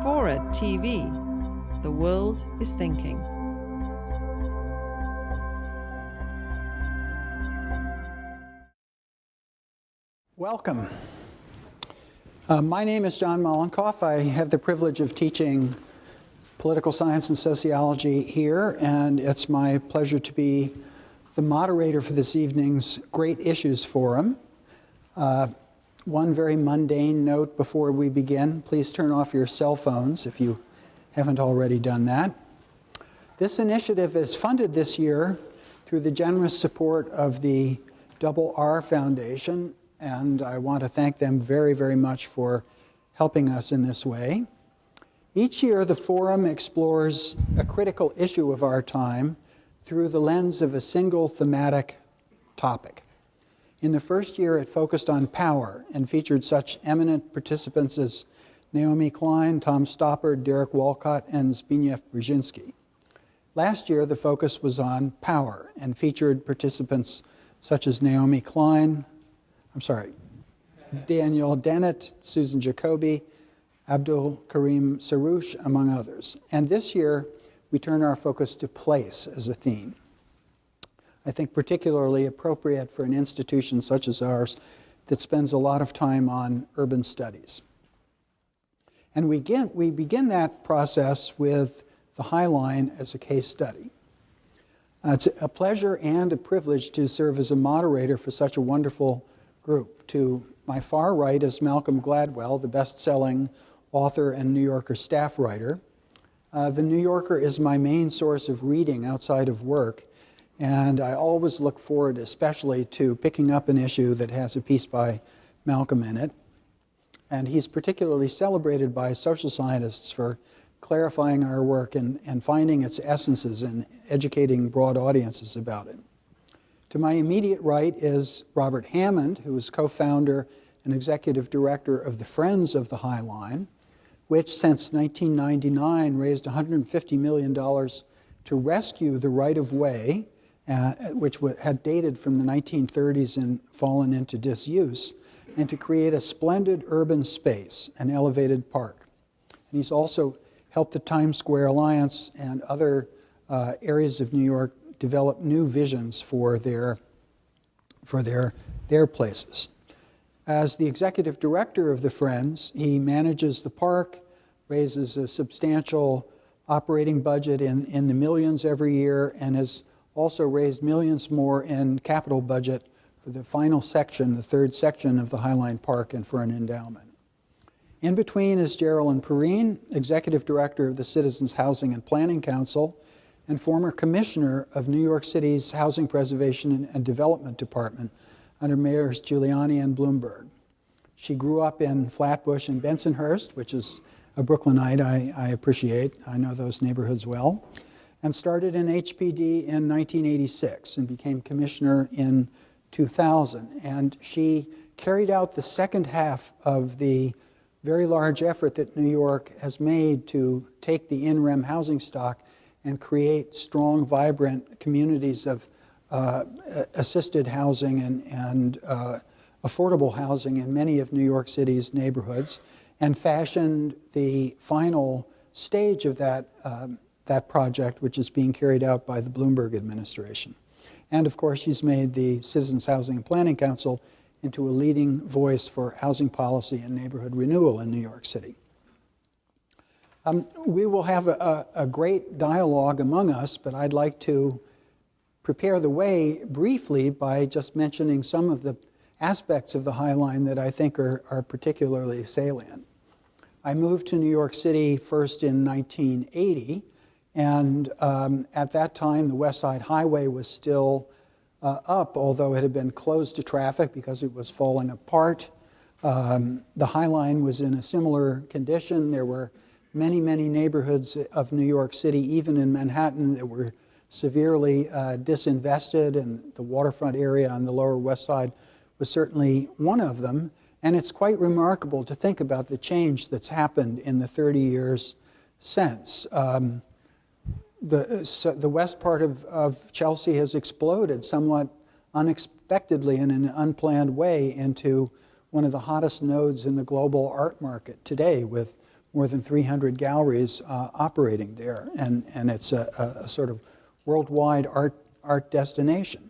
Fora TV. The world is thinking. Welcome. My name is John Mollenkopf. I have the privilege of teaching political science and sociology here, and it's my pleasure to be the moderator for this evening's Great Issues Forum. One very mundane note before we begin: please turn off your cell phones if you haven't already done that. This initiative is funded this year through the generous support of the R Foundation, and I want to thank them very, very much for helping us in this way. Each year, the forum explores a critical issue of our time through the lens of a single thematic topic. In the first year, it focused on power and featured such eminent participants as Naomi Klein, Tom Stoppard, Derek Walcott, and Zbigniew Brzezinski. Last year, the focus was on power and featured participants such as Naomi Klein, Daniel Dennett, Susan Jacoby, Abdul Karim Sarouche, among others. And this year, we turn our focus to place as a theme. I think particularly appropriate for an institution such as ours that spends a lot of time on urban studies. And we begin that process with the High Line as a case study. It's a pleasure and a privilege to serve as a moderator for such a wonderful group. To my far right is Malcolm Gladwell, the best-selling author and New Yorker staff writer. The New Yorker is my main source of reading outside of work, and I always look forward especially to picking up an issue that has a piece by Malcolm in it. And he's particularly celebrated by social scientists for clarifying our work and finding its essences and educating broad audiences about it. To my immediate right is Robert Hammond, who is co-founder and executive director of the Friends of the High Line, which since 1999 raised $150 million to rescue the right-of-way, which had dated from the 1930s and fallen into disuse, and to create a splendid urban space, an elevated park. And he's also helped the Times Square Alliance and other areas of New York develop new visions for their places. As the executive director of the Friends, he manages the park, raises a substantial operating budget in the millions every year, and has also raised millions more in capital budget for the final section, the third section of the High Line Park, and for an endowment. In between is Jerilyn Perine, executive director of the Citizens Housing and Planning Council, and former commissioner of New York City's Housing Preservation and Development Department under Mayors Giuliani and Bloomberg. She grew up in Flatbush and Bensonhurst, which is a Brooklynite I appreciate. I know those neighborhoods well. And started in HPD in 1986 and became commissioner in 2000. And she carried out the second half of the very large effort that New York has made to take the in-rem housing stock and create strong, vibrant communities of assisted housing and affordable housing in many of New York City's neighborhoods, and fashioned the final stage of that project, which is being carried out by the Bloomberg administration. And of course, she's made the Citizens Housing and Planning Council into a leading voice for housing policy and neighborhood renewal in New York City. We will have a great dialogue among us, but I'd like to prepare the way briefly by just mentioning some of the aspects of the High Line that I think are particularly salient. I moved to New York City first in 1980, and at that time the West Side Highway was still up, although it had been closed to traffic because it was falling apart. The High Line was in a similar condition. There were many, many neighborhoods of New York City, even in Manhattan, that were severely disinvested, and the waterfront area on the Lower West Side was certainly one of them. And it's quite remarkable to think about the change that's happened in the 30 years since. The west part of Chelsea has exploded somewhat unexpectedly in an unplanned way into one of the hottest nodes in the global art market today, with more than 300 galleries operating there, and it's a sort of worldwide art destination.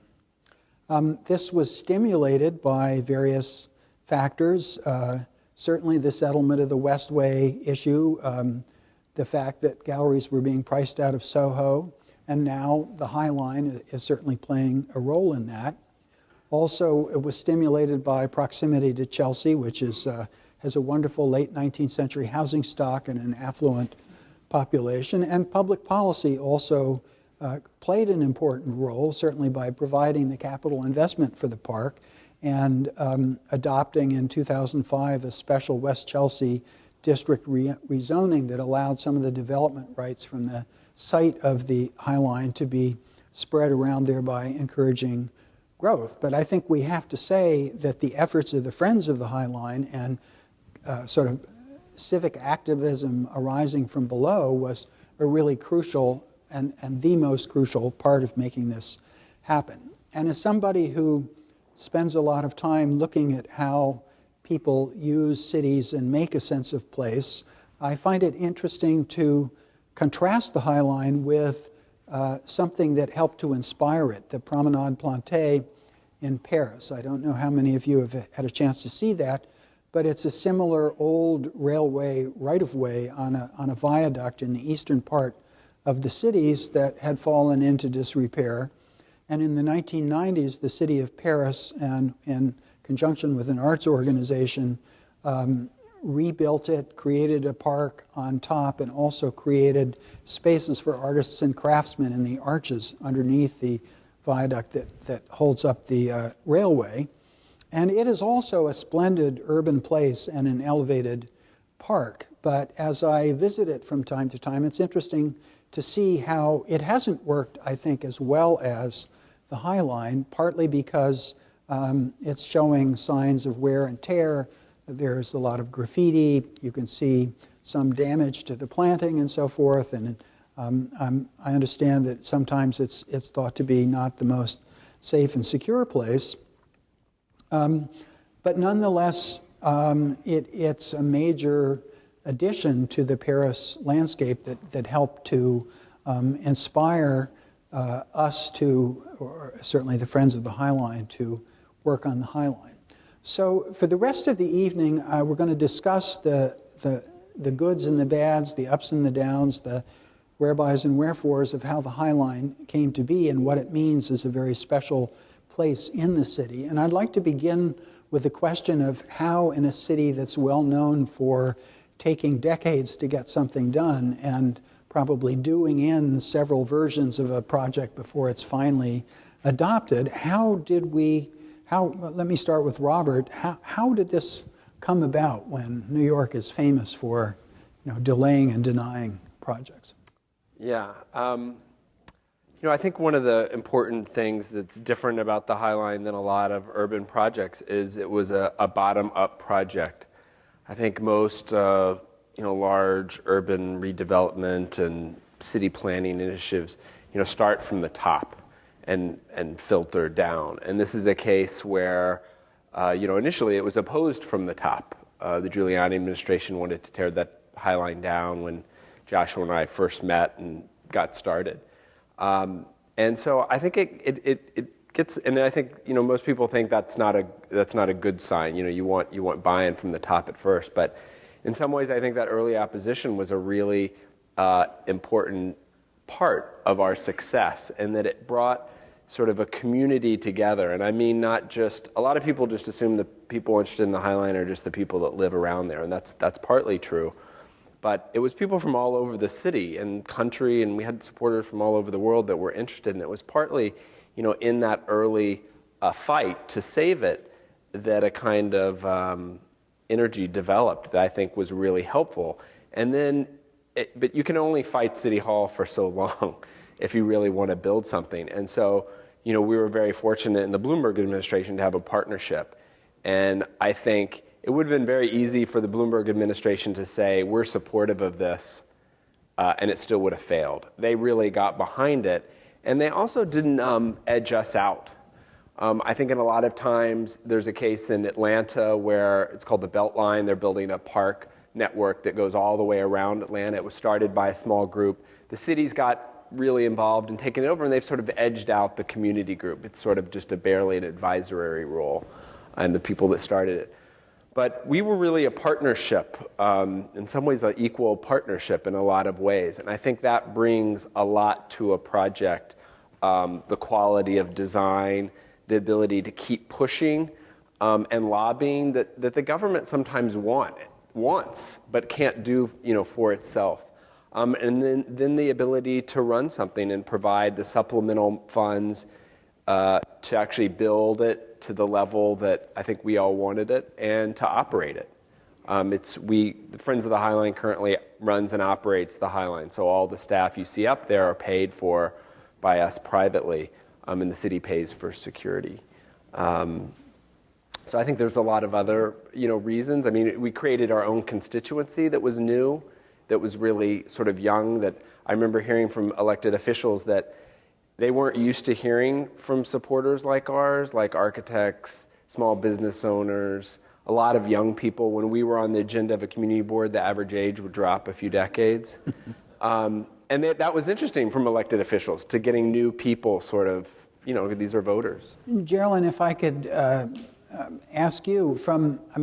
This was stimulated by various factors, certainly the settlement of the Westway issue, the fact that galleries were being priced out of Soho, and now the High Line is certainly playing a role in that. Also, it was stimulated by proximity to Chelsea, which is has a wonderful late 19th century housing stock and an affluent population. And public policy also played an important role, certainly by providing the capital investment for the park and adopting in 2005 a special West Chelsea district rezoning that allowed some of the development rights from the site of the High Line to be spread around, thereby encouraging growth. But I think we have to say that the efforts of the Friends of the High Line and sort of civic activism arising from below was a really crucial and the most crucial part of making this happen. And as somebody who spends a lot of time looking at how people use cities and make a sense of place, I find it interesting to contrast the High Line with something that helped to inspire it, the Promenade Plantée in Paris. I don't know how many of you have had a chance to see that, but it's a similar old railway right-of-way on a viaduct in the eastern part of the cities that had fallen into disrepair. And in the 1990s, the city of Paris, and in conjunction with an arts organization, rebuilt it, created a park on top, and also created spaces for artists and craftsmen in the arches underneath the viaduct that holds up the railway. And it is also a splendid urban place and an elevated park. But as I visit it from time to time, it's interesting to see how it hasn't worked, I think, as well as the High Line, partly because it's showing signs of wear and tear. There's a lot of graffiti. You can see some damage to the planting and so forth. And I understand that sometimes it's thought to be not the most safe and secure place. But nonetheless, it's a major addition to the Paris landscape that helped to inspire us to, or certainly the Friends of the High Line, to work on the High Line. So for the rest of the evening, we're going to discuss the goods and the bads, the ups and the downs, the wherebys and wherefores of how the High Line came to be and what it means as a very special place in the city. And I'd like to begin with the question of how, in a city that's well known for taking decades to get something done and probably doing in several versions of a project before it's finally adopted, let me start with Robert. How did this come about when New York is famous for, delaying and denying projects? Yeah. I think one of the important things that's different about the High Line than a lot of urban projects is it was a bottom-up project. I think most large urban redevelopment and city planning initiatives start from the top and filter down. And this is a case where initially it was opposed from the top. The Giuliani administration wanted to tear that High Line down when Joshua and I first met and got started. And so I think it gets, and I think most people think that's not a good sign. You want buy-in from the top at first, but in some ways I think that early opposition was a really important part of our success, and that it brought sort of a community together. And I mean, not just, a lot of people just assume the people interested in the High Line are just the people that live around there, and that's partly true. But it was people from all over the city and country, and we had supporters from all over the world that were interested. And it was partly, in that early fight to save it, that a kind of energy developed that I think was really helpful. And then, but you can only fight City Hall for so long if you really want to build something. And so, we were very fortunate in the Bloomberg administration to have a partnership. And I think it would have been very easy for the Bloomberg administration to say, we're supportive of this, and it still would have failed. They really got behind it, and they also didn't edge us out. I think in a lot of times, there's a case in Atlanta where it's called the Beltline. They're building a park network that goes all the way around Atlanta. It was started by a small group. The cities got really involved and taken it over, and they've sort of edged out the community group. It's sort of just barely an advisory role, and the people that started it. But we were really a partnership, in some ways an equal partnership in a lot of ways. And I think that brings a lot to a project, the quality of design, the ability to keep pushing and lobbying that the government sometimes wants, but can't do for itself. And then the ability to run something and provide the supplemental funds to actually build it to the level that I think we all wanted it and to operate it. The Friends of the Highline currently runs and operates the Highline, so all the staff you see up there are paid for by us privately, and the city pays for security. So I think there's a lot of other reasons. I mean, we created our own constituency that was new, that was really sort of young, that I remember hearing from elected officials that they weren't used to hearing from supporters like ours, like architects, small business owners, a lot of young people. When we were on the agenda of a community board, the average age would drop a few decades. And that was interesting from elected officials, to getting new people sort of, these are voters. Jerilyn, if I could ask you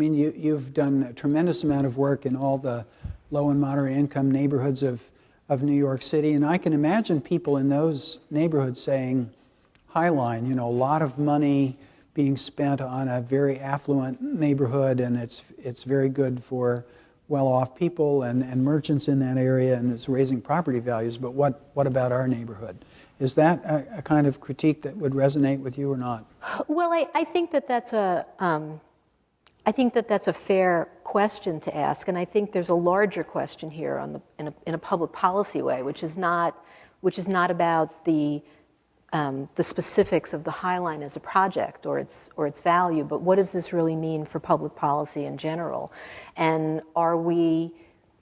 you've done a tremendous amount of work in all the low and moderate income neighborhoods of New York City, and I can imagine people in those neighborhoods saying, Highline, a lot of money being spent on a very affluent neighborhood, and it's very good for well-off people and merchants in that area, and it's raising property values, but what about our neighborhood? Is that a kind of critique that would resonate with you or not? Well, I think that's a fair question to ask, and I think there's a larger question here in a public policy way, which is not about the specifics of the Highline as a project or its value, but what does this really mean for public policy in general? And are we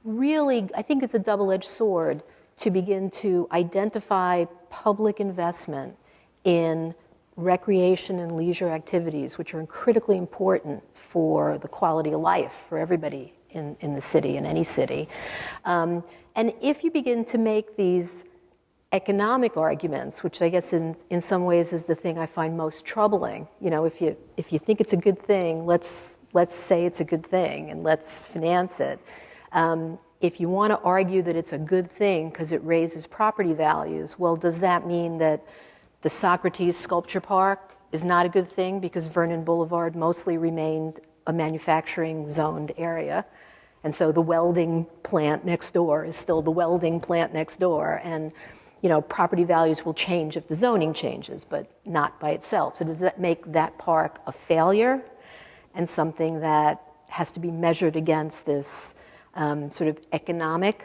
really? I think it's a double-edged sword to begin to identify public investment in recreation and leisure activities, which are critically important for the quality of life for everybody in the city, in any city. And if you begin to make these economic arguments, which I guess in some ways is the thing I find most troubling, if you think it's a good thing, let's say it's a good thing and let's finance it. If you want to argue that it's a good thing because it raises property values, well, does that mean that the Socrates Sculpture Park is not a good thing because Vernon Boulevard mostly remained a manufacturing zoned area? And so the welding plant next door is still the welding plant next door. And property values will change if the zoning changes, but not by itself. So does that make that park a failure and something that has to be measured against this sort of economic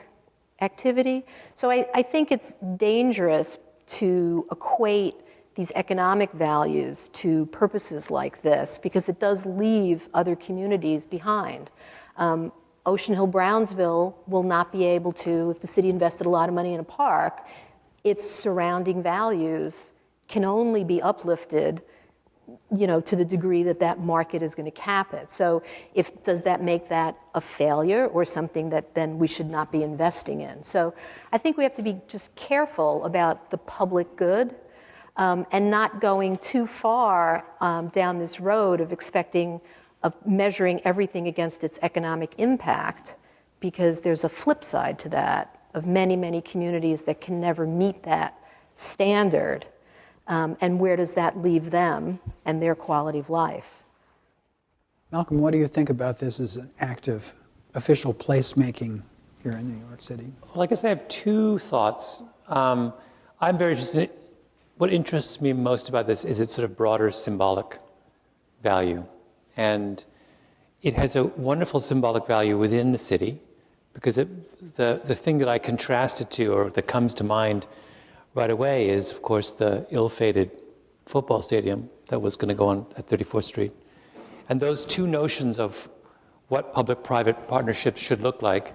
activity? So I think it's dangerous to equate these economic values to purposes like this, because it does leave other communities behind. Ocean Hill-Brownsville will not be able to, if the city invested a lot of money in a park, its surrounding values can only be uplifted to the degree that market is going to cap it. So does that make that a failure or something that then we should not be investing in? So I think we have to be just careful about the public good and not going too far down this road of measuring everything against its economic impact, because there's a flip side to that of many, many communities that can never meet that standard. And where does that leave them and their quality of life? Malcolm, what do you think about this as an act of official placemaking here in New York City? Well, I guess I have two thoughts. I'm very interested. What interests me most about this is its sort of broader symbolic value. And it has a wonderful symbolic value within the city, because the thing that I contrast it to, or that comes to mind right away, is, of course, the ill-fated football stadium that was going to go on at 34th Street. And those two notions of what public-private partnerships should look like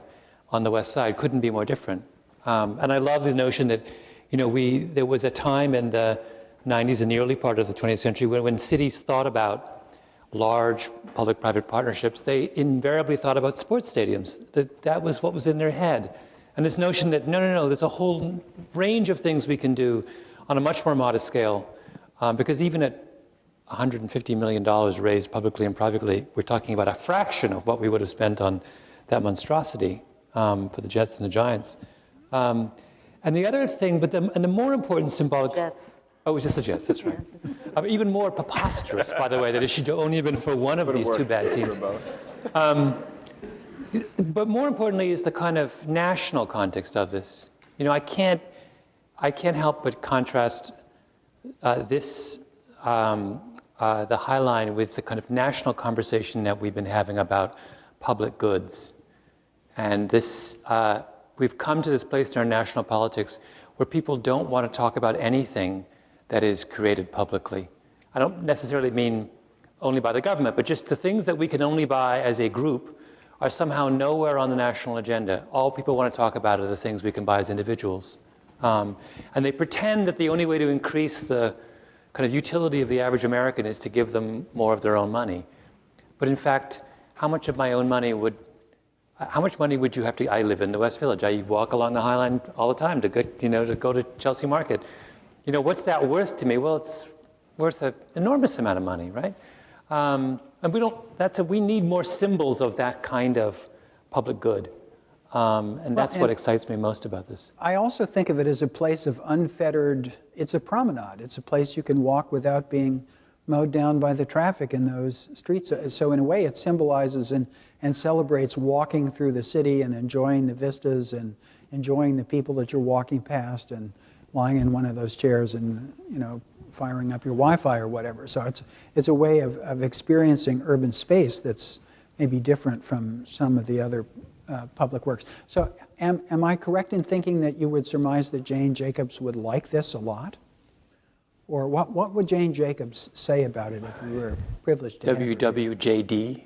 on the West Side couldn't be more different. And I love the notion that, there was a time in the 90s and the early part of the 20th century when cities thought about large public-private partnerships, they invariably thought about sports stadiums. That was what was in their head. And this notion that, no, there's a whole range of things we can do on a much more modest scale, because even at $150 million raised publicly and privately, we're talking about a fraction of what we would have spent on that monstrosity for the Jets and the Giants. And the other thing, and the more important symbolic... Jets. Oh, it was just the Jets, that's right. Even more preposterous, by the way, that it should only have been for one of these two bad teams. But more importantly is the kind of national context of this. You know, I can't help but contrast the High Line with the kind of national conversation that we've been having about public goods. And this, we've come to this place in our national politics where people don't want to talk about anything that is created publicly. I don't necessarily mean only by the government, but just the things that we can only buy as a group are somehow nowhere on the national agenda. All people want to talk about are the things we can buy as individuals. And they pretend that the only way to increase the kind of utility of the average American is to give them more of their own money. But in fact, how much money would you have to? I live in the West Village. I walk along the High Line all the time to go to Chelsea Market. You know, what's that worth to me? Well, it's worth an enormous amount of money, right? And we need more symbols of that kind of public good. And that's what excites me most about this. I also think of it as a place of unfettered, it's a promenade. It's a place you can walk without being mowed down by the traffic in those streets. So in a way, it symbolizes and celebrates walking through the city and enjoying the vistas and enjoying the people that you're walking past and lying in one of those chairs and, firing up your Wi-Fi or whatever. So it's a way of experiencing urban space that's maybe different from some of the other public works. So am I correct in thinking that you would surmise that Jane Jacobs would like this a lot? Or what would Jane Jacobs say about it if we were privileged to WWJD.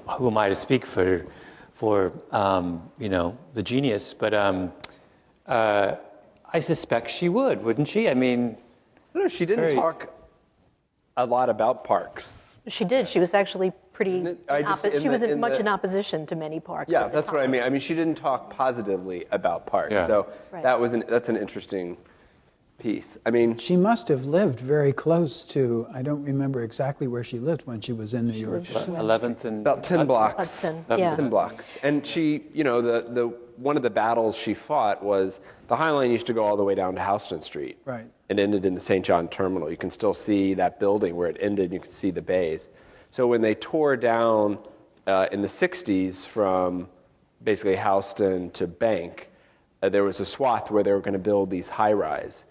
Who am I to speak for the genius? But I suspect she would, wouldn't she? I mean, no, she didn't talk a lot about parks. She did. She was actually pretty. She was much in opposition to many parks. Yeah, that's what I mean. I mean, she didn't talk positively about parks. Yeah. So that's an interesting piece. I mean, she must have lived very close to. I don't remember exactly where she lived when she was in New York. 11th and about 10 blocks. 10 blocks. And she, the one of the battles she fought was the High Line used to go all the way down to Houston Street. Right. It ended in the St. John Terminal. You can still see that building where it ended. You can see the bays. So when they tore down in the 60s from basically Houston to Bank, there was a swath where they were going to build these high-rise.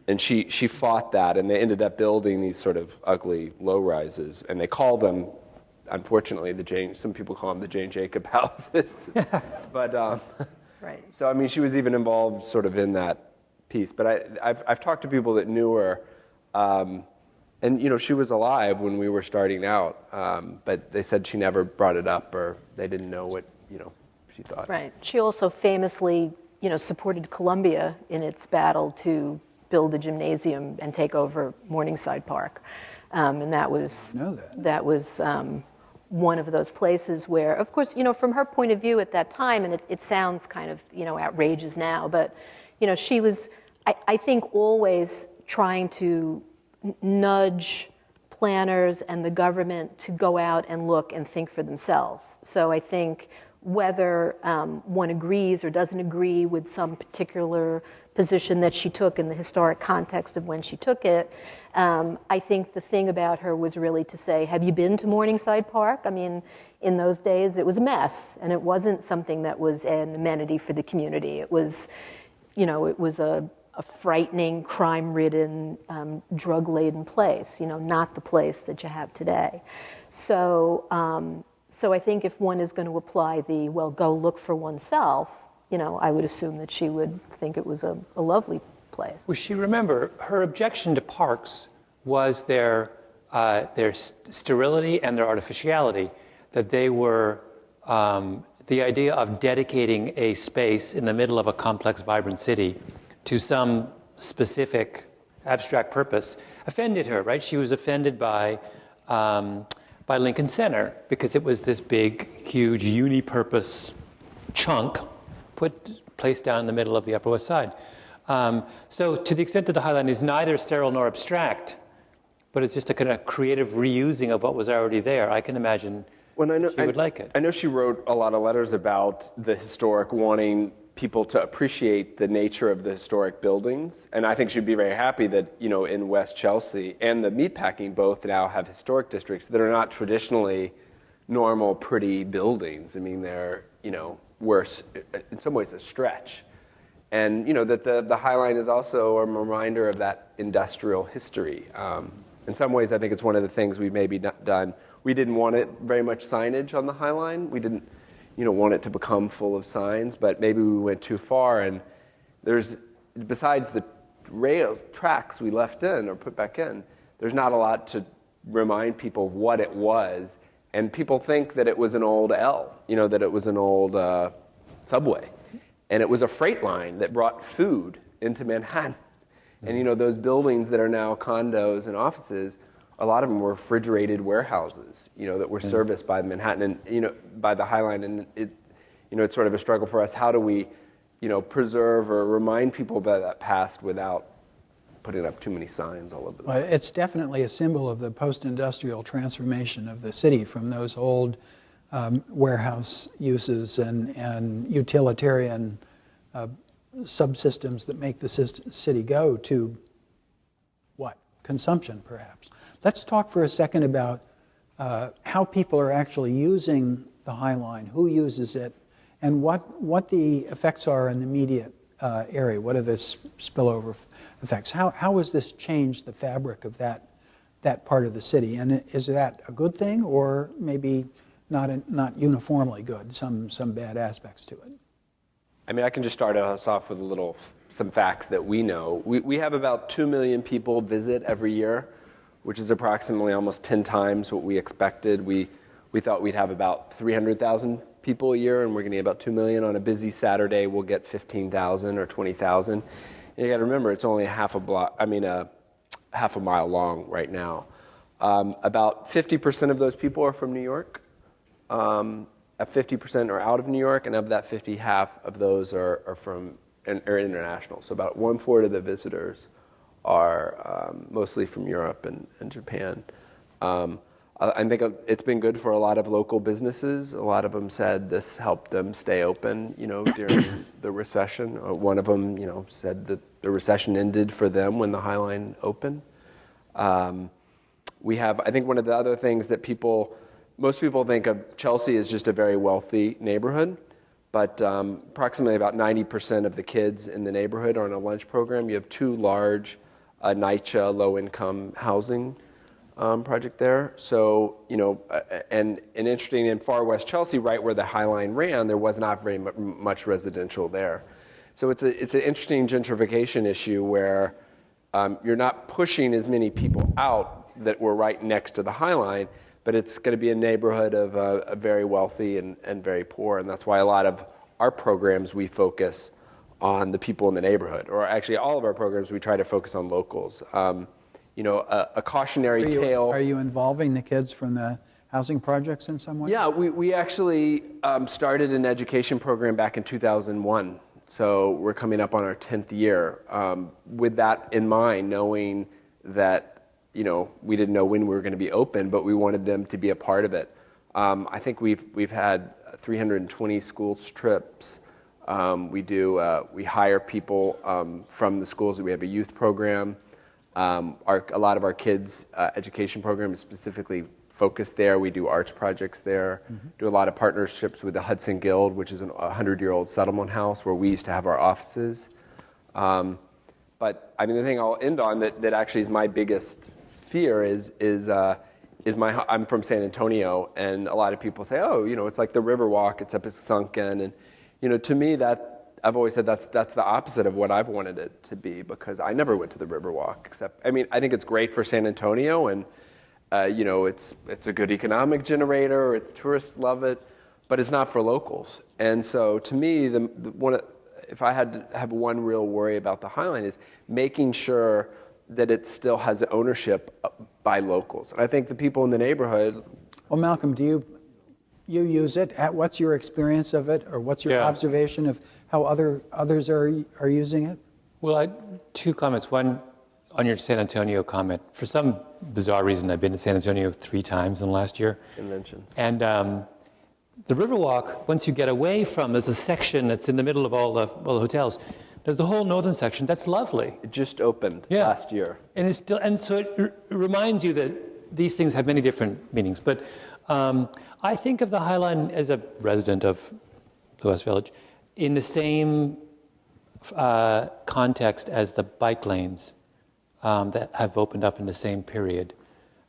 And she fought that, and they ended up building these sort of ugly low-rises. And they call them, unfortunately, some people call them the Jane Jacob houses. But right. So, I mean, she was even involved sort of in that piece. But I've talked to people that knew her, and, she was alive when we were starting out, but they said she never brought it up or they didn't know what, she thought. Right. She also famously, supported Columbia in its battle to build a gymnasium and take over Morningside Park. And that was one of those places where, of course, from her point of view at that time, and it sounds kind of, outrageous now, but, she was, I think, always trying to nudge planners and the government to go out and look and think for themselves. So I think whether one agrees or doesn't agree with some particular position that she took in the historic context of when she took it, I think the thing about her was really to say, have you been to Morningside Park? I mean, in those days, it was a mess, and it wasn't something that was an amenity for the community. It was, it was a frightening, crime-ridden, drug-laden place, not the place that you have today. So I think if one is going to apply go look for oneself, I would assume that she would think it was a lovely place. Well, remember, her objection to parks was their sterility and their artificiality, that they were the idea of dedicating a space in the middle of a complex, vibrant city to some specific abstract purpose offended her, right? She was offended by Lincoln Center because it was this big, huge, unipurpose chunk placed down in the middle of the Upper West Side. So to the extent that the High Line is neither sterile nor abstract, but it's just a kind of creative reusing of what was already there, I can imagine she would like it. I know she wrote a lot of letters about the historic, wanting people to appreciate the nature of the historic buildings. And I think she'd be very happy that, in West Chelsea and the meatpacking both now have historic districts that are not traditionally normal, pretty buildings. I mean, they're, worse, in some ways, a stretch. And, that the High Line is also a reminder of that industrial history. In some ways, I think it's one of the things we maybe not done. We didn't want it very much signage on the High Line. We didn't, want it to become full of signs, but maybe we went too far. And besides the rail tracks we left in or put back in, there's not a lot to remind people of what it was. And people think that it was an old L, that it was an old subway. And it was a freight line that brought food into Manhattan. And those buildings that are now condos and offices, a lot of them were refrigerated warehouses, that were serviced by Manhattan and, by the High Line. And it's sort of a struggle for us. How do we, preserve or remind people about that past without putting up too many signs all over the place? Well, it's definitely a symbol of the post-industrial transformation of the city from those old warehouse uses and utilitarian subsystems that make the city go to what? Consumption, perhaps. Let's talk for a second about how people are actually using the High Line, who uses it, and what the effects are in the immediate area. What are the spillover effects? How has this changed the fabric of that part of the city? And is that a good thing, or maybe not uniformly good, some bad aspects to it? I mean, I can just start us off with some facts that we know. We have about 2 million people visit every year, which is approximately almost 10 times what we expected. We thought we'd have about 300,000 people a year, and we're going to get about 2 million. On a busy Saturday, we'll get 15,000 or 20,000. And you got to remember, it's only a half a mile long right now. About 50% of those people are from New York. 50% are out of New York, and of that 50, half of those are international. So about 1/4 of the visitors are mostly from Europe and Japan. I think it's been good for a lot of local businesses. A lot of them said this helped them stay open, during the recession. One of them, said that the recession ended for them when the High Line opened. I think one of the other things that most people think of Chelsea as just a very wealthy neighborhood, but approximately about 90% of the kids in the neighborhood are on a lunch program. You have 2 large NYCHA low-income housing project there. So, and interesting, in far west Chelsea, right where the High Line ran, there was not very much residential there. So it's an interesting gentrification issue where you're not pushing as many people out that were right next to the High Line, but it's going to be a neighborhood of a very wealthy and very poor. And that's why a lot of our programs, we focus on the people in the neighborhood. Or actually, all of our programs, we try to focus on locals. A cautionary tale. Are you involving the kids from the housing projects in some way? Yeah, we actually started an education program back in 2001. So we're coming up on our 10th year. With that in mind, knowing that we didn't know when we were going to be open, but we wanted them to be a part of it. I think we've had 320 school trips. We hire people from the schools. We have a youth program. A lot of our kids' education program is specifically focused there. We do arts projects there. Mm-hmm. Do a lot of partnerships with the Hudson Guild, which is a 100-year-old settlement house where we used to have our offices. But I mean, the thing I'll end on that actually is my biggest fear is I'm from San Antonio, and a lot of people say, oh, it's like the Riverwalk, except it's sunken. And, to me, I've always said that's the opposite of what I've wanted it to be, because I never went to the Riverwalk, I think it's great for San Antonio, and, it's a good economic generator, tourists love it, but it's not for locals. And so to me, if I had to have one real worry about the Highline, is making sure that it still has ownership by locals. And I think the people in the neighborhood. Well, Malcolm, do you use it? What's your experience of it, or what's your observation of how others are using it? Well, two comments. One, on your San Antonio comment. For some bizarre reason, I've been to San Antonio 3 times in the last year. Conventions. And the Riverwalk, once you get away from, there's a section that's in the middle of all the hotels. There's the whole northern section. That's lovely. It just opened last year. And it's still, and so it reminds you that these things have many different meanings. But I think of the Highline as a resident of the West Village in the same context as the bike lanes that have opened up in the same period.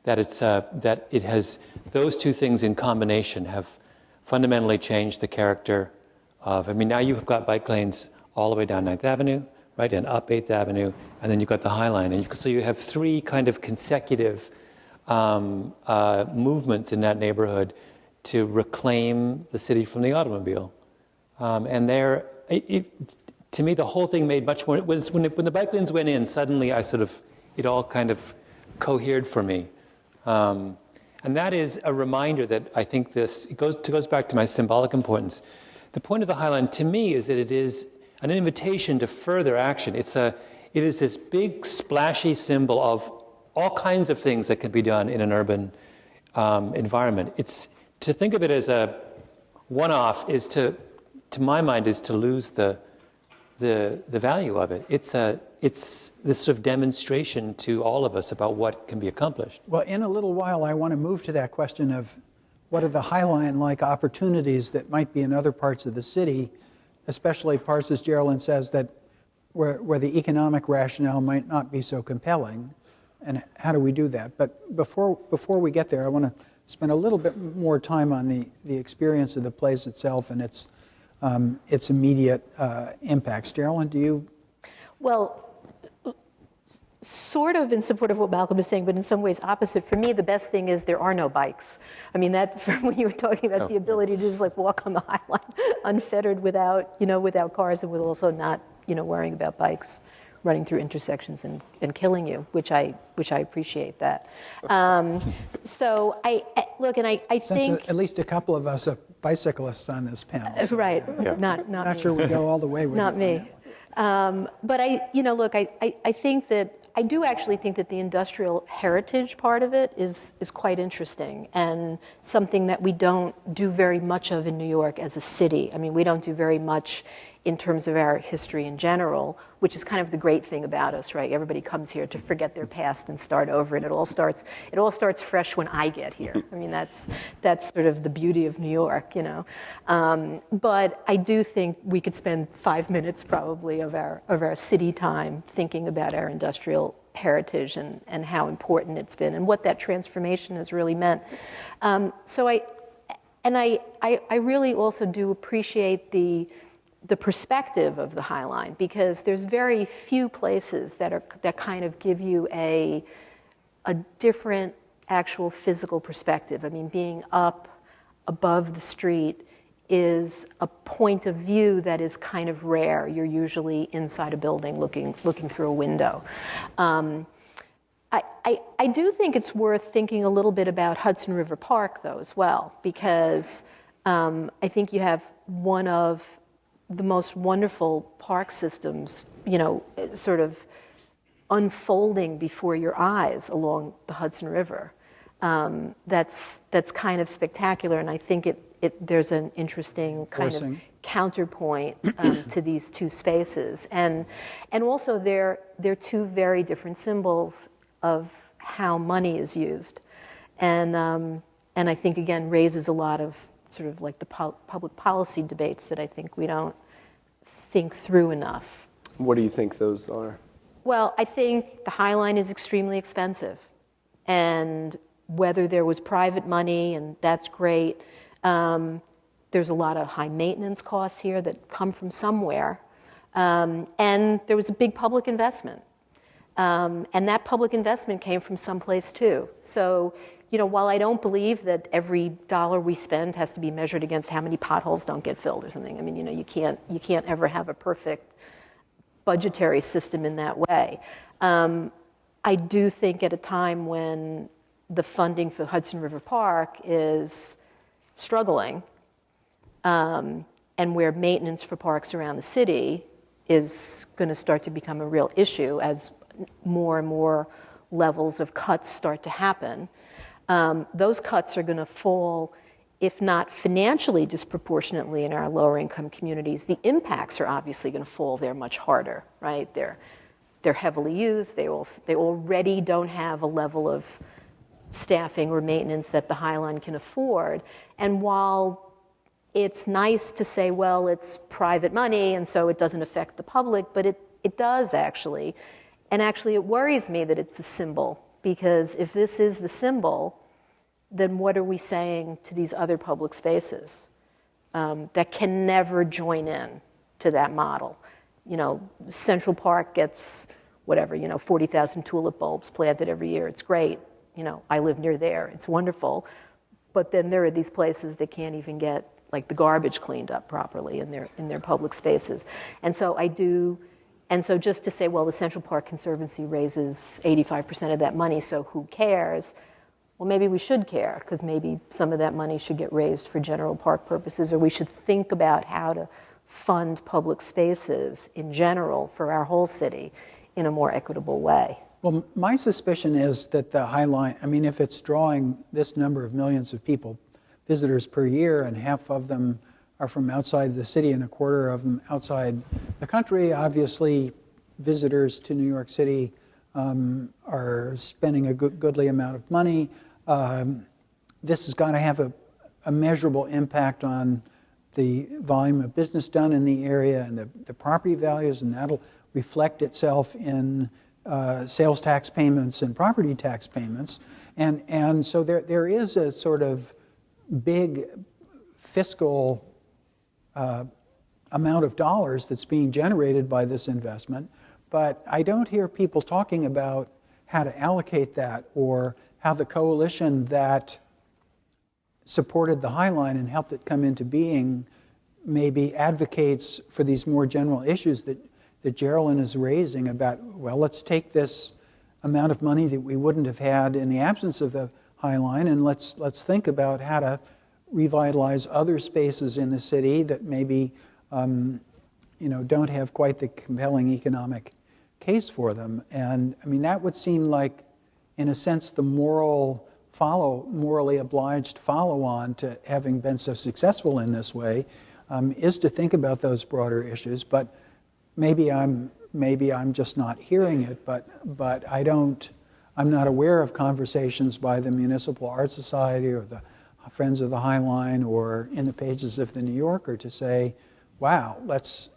That it has, those two things in combination have fundamentally changed the character of, now you've got bike lanes all the way down 9th Avenue, right, and up 8th Avenue, and then you've got the Highline. And so you have 3 kind of consecutive movements in that neighborhood to reclaim the city from the automobile. And to me, the whole thing made much more, when the bike lanes went in, suddenly it all kind of cohered for me. And that is a reminder that I think it goes back to my symbolic importance. The point of the Highline, to me, is that it is an invitation to further action. It is this big, splashy symbol of all kinds of things that can be done in an urban environment. To think of it as a one-off is to my mind, is to lose the value of it. It's this sort of demonstration to all of us about what can be accomplished. Well, in a little while, I want to move to that question of what are the Highline-like opportunities that might be in other parts of the city, especially parts, as Jerilyn says, that where the economic rationale might not be so compelling, and how do we do that? But before we get there, I want to spend a little bit more time on the experience of the place itself and its immediate impacts. Jerilyn, do you? Well, sort of in support of what Malcolm is saying, but in some ways opposite. For me, the best thing is there are no bikes. That when you were talking about the ability to just walk on the Highline unfettered without cars, and with also not worrying about bikes running through intersections and killing you, which I appreciate that. So I look, and I think at least a couple of us are bicyclists on this panel. So right, not not me. sure we go all the way with not it. me. But I think that I do actually think that the industrial heritage part of it is quite interesting, and something that we don't do very much of in New York as a city. We don't do very much in terms of our history in general, which is kind of the great thing about us, right? Everybody comes here to forget their past and start over, and it all starts fresh when I get here. That's sort of the beauty of New York, But I do think we could spend 5 minutes probably of our city time thinking about our industrial heritage and how important it's been and what that transformation has really meant. So I really also do appreciate the perspective of the Highline, because there's very few places that kind of give you a different actual physical perspective. Being up above the street is a point of view that is kind of rare. You're usually inside a building looking through a window. I do think it's worth thinking a little bit about Hudson River Park, though, as well, because I think you have one of the most wonderful park systems, sort of unfolding before your eyes along the Hudson River. That's kind of spectacular, and I think there's an interesting kind of counterpoint to these two spaces, and also they're two very different symbols of how money is used, and I think again raises a lot of sort of the public policy debates that I think we don't think through enough. What do you think those are? Well, I think the Highline is extremely expensive, and whether there was private money, and that's great, there's a lot of high maintenance costs here that come from somewhere, and there was a big public investment, and that public investment came from someplace too. So while I don't believe that every dollar we spend has to be measured against how many potholes don't get filled or something. I mean, you can't ever have a perfect budgetary system in that way. I do think at a time when the funding for Hudson River Park is struggling, and where maintenance for parks around the city is going to start to become a real issue as more and more levels of cuts start to happen. Those cuts are going to fall, if not financially disproportionately in our lower income communities, the impacts are obviously going to fall there much harder, right? They're heavily used. They already don't have a level of staffing or maintenance that the High Line can afford. And while it's nice to say, well, it's private money and so it doesn't affect the public, but it does actually. And actually it worries me that it's a symbol, because if this is the symbol, then what are we saying to these other public spaces that can never join in to that model? Central Park gets 40,000 tulip bulbs planted every year. It's great. I live near there. It's wonderful. But then there are these places that can't even get the garbage cleaned up properly in their public spaces. And so just to say, well, the Central Park Conservancy raises 85% of that money, so who cares? Well, maybe we should care, because maybe some of that money should get raised for general park purposes, or we should think about how to fund public spaces in general for our whole city in a more equitable way. Well, my suspicion is that the High Line, if it's drawing this number of millions of people, visitors per year, and half of them are from outside the city and a quarter of them outside the country, obviously visitors to New York City are spending a goodly amount of money. This is going to have a measurable impact on the volume of business done in the area and the property values, and that'll reflect itself in sales tax payments and property tax payments. And so there is a sort of big fiscal amount of dollars that's being generated by this investment, but I don't hear people talking about how to allocate that, or how the coalition that supported the High Line and helped it come into being maybe advocates for these more general issues that Jerilyn is raising about, well, let's take this amount of money that we wouldn't have had in the absence of the High Line, and let's think about how to revitalize other spaces in the city that maybe don't have quite the compelling economic case for them. And that would seem like, in a sense, the morally obliged follow-on to having been so successful in this way, is to think about those broader issues. But maybe I'm just not hearing it. But I'm not aware of conversations by the Municipal Art Society or the Friends of the High Line or in the pages of the New Yorker to say, wow, let's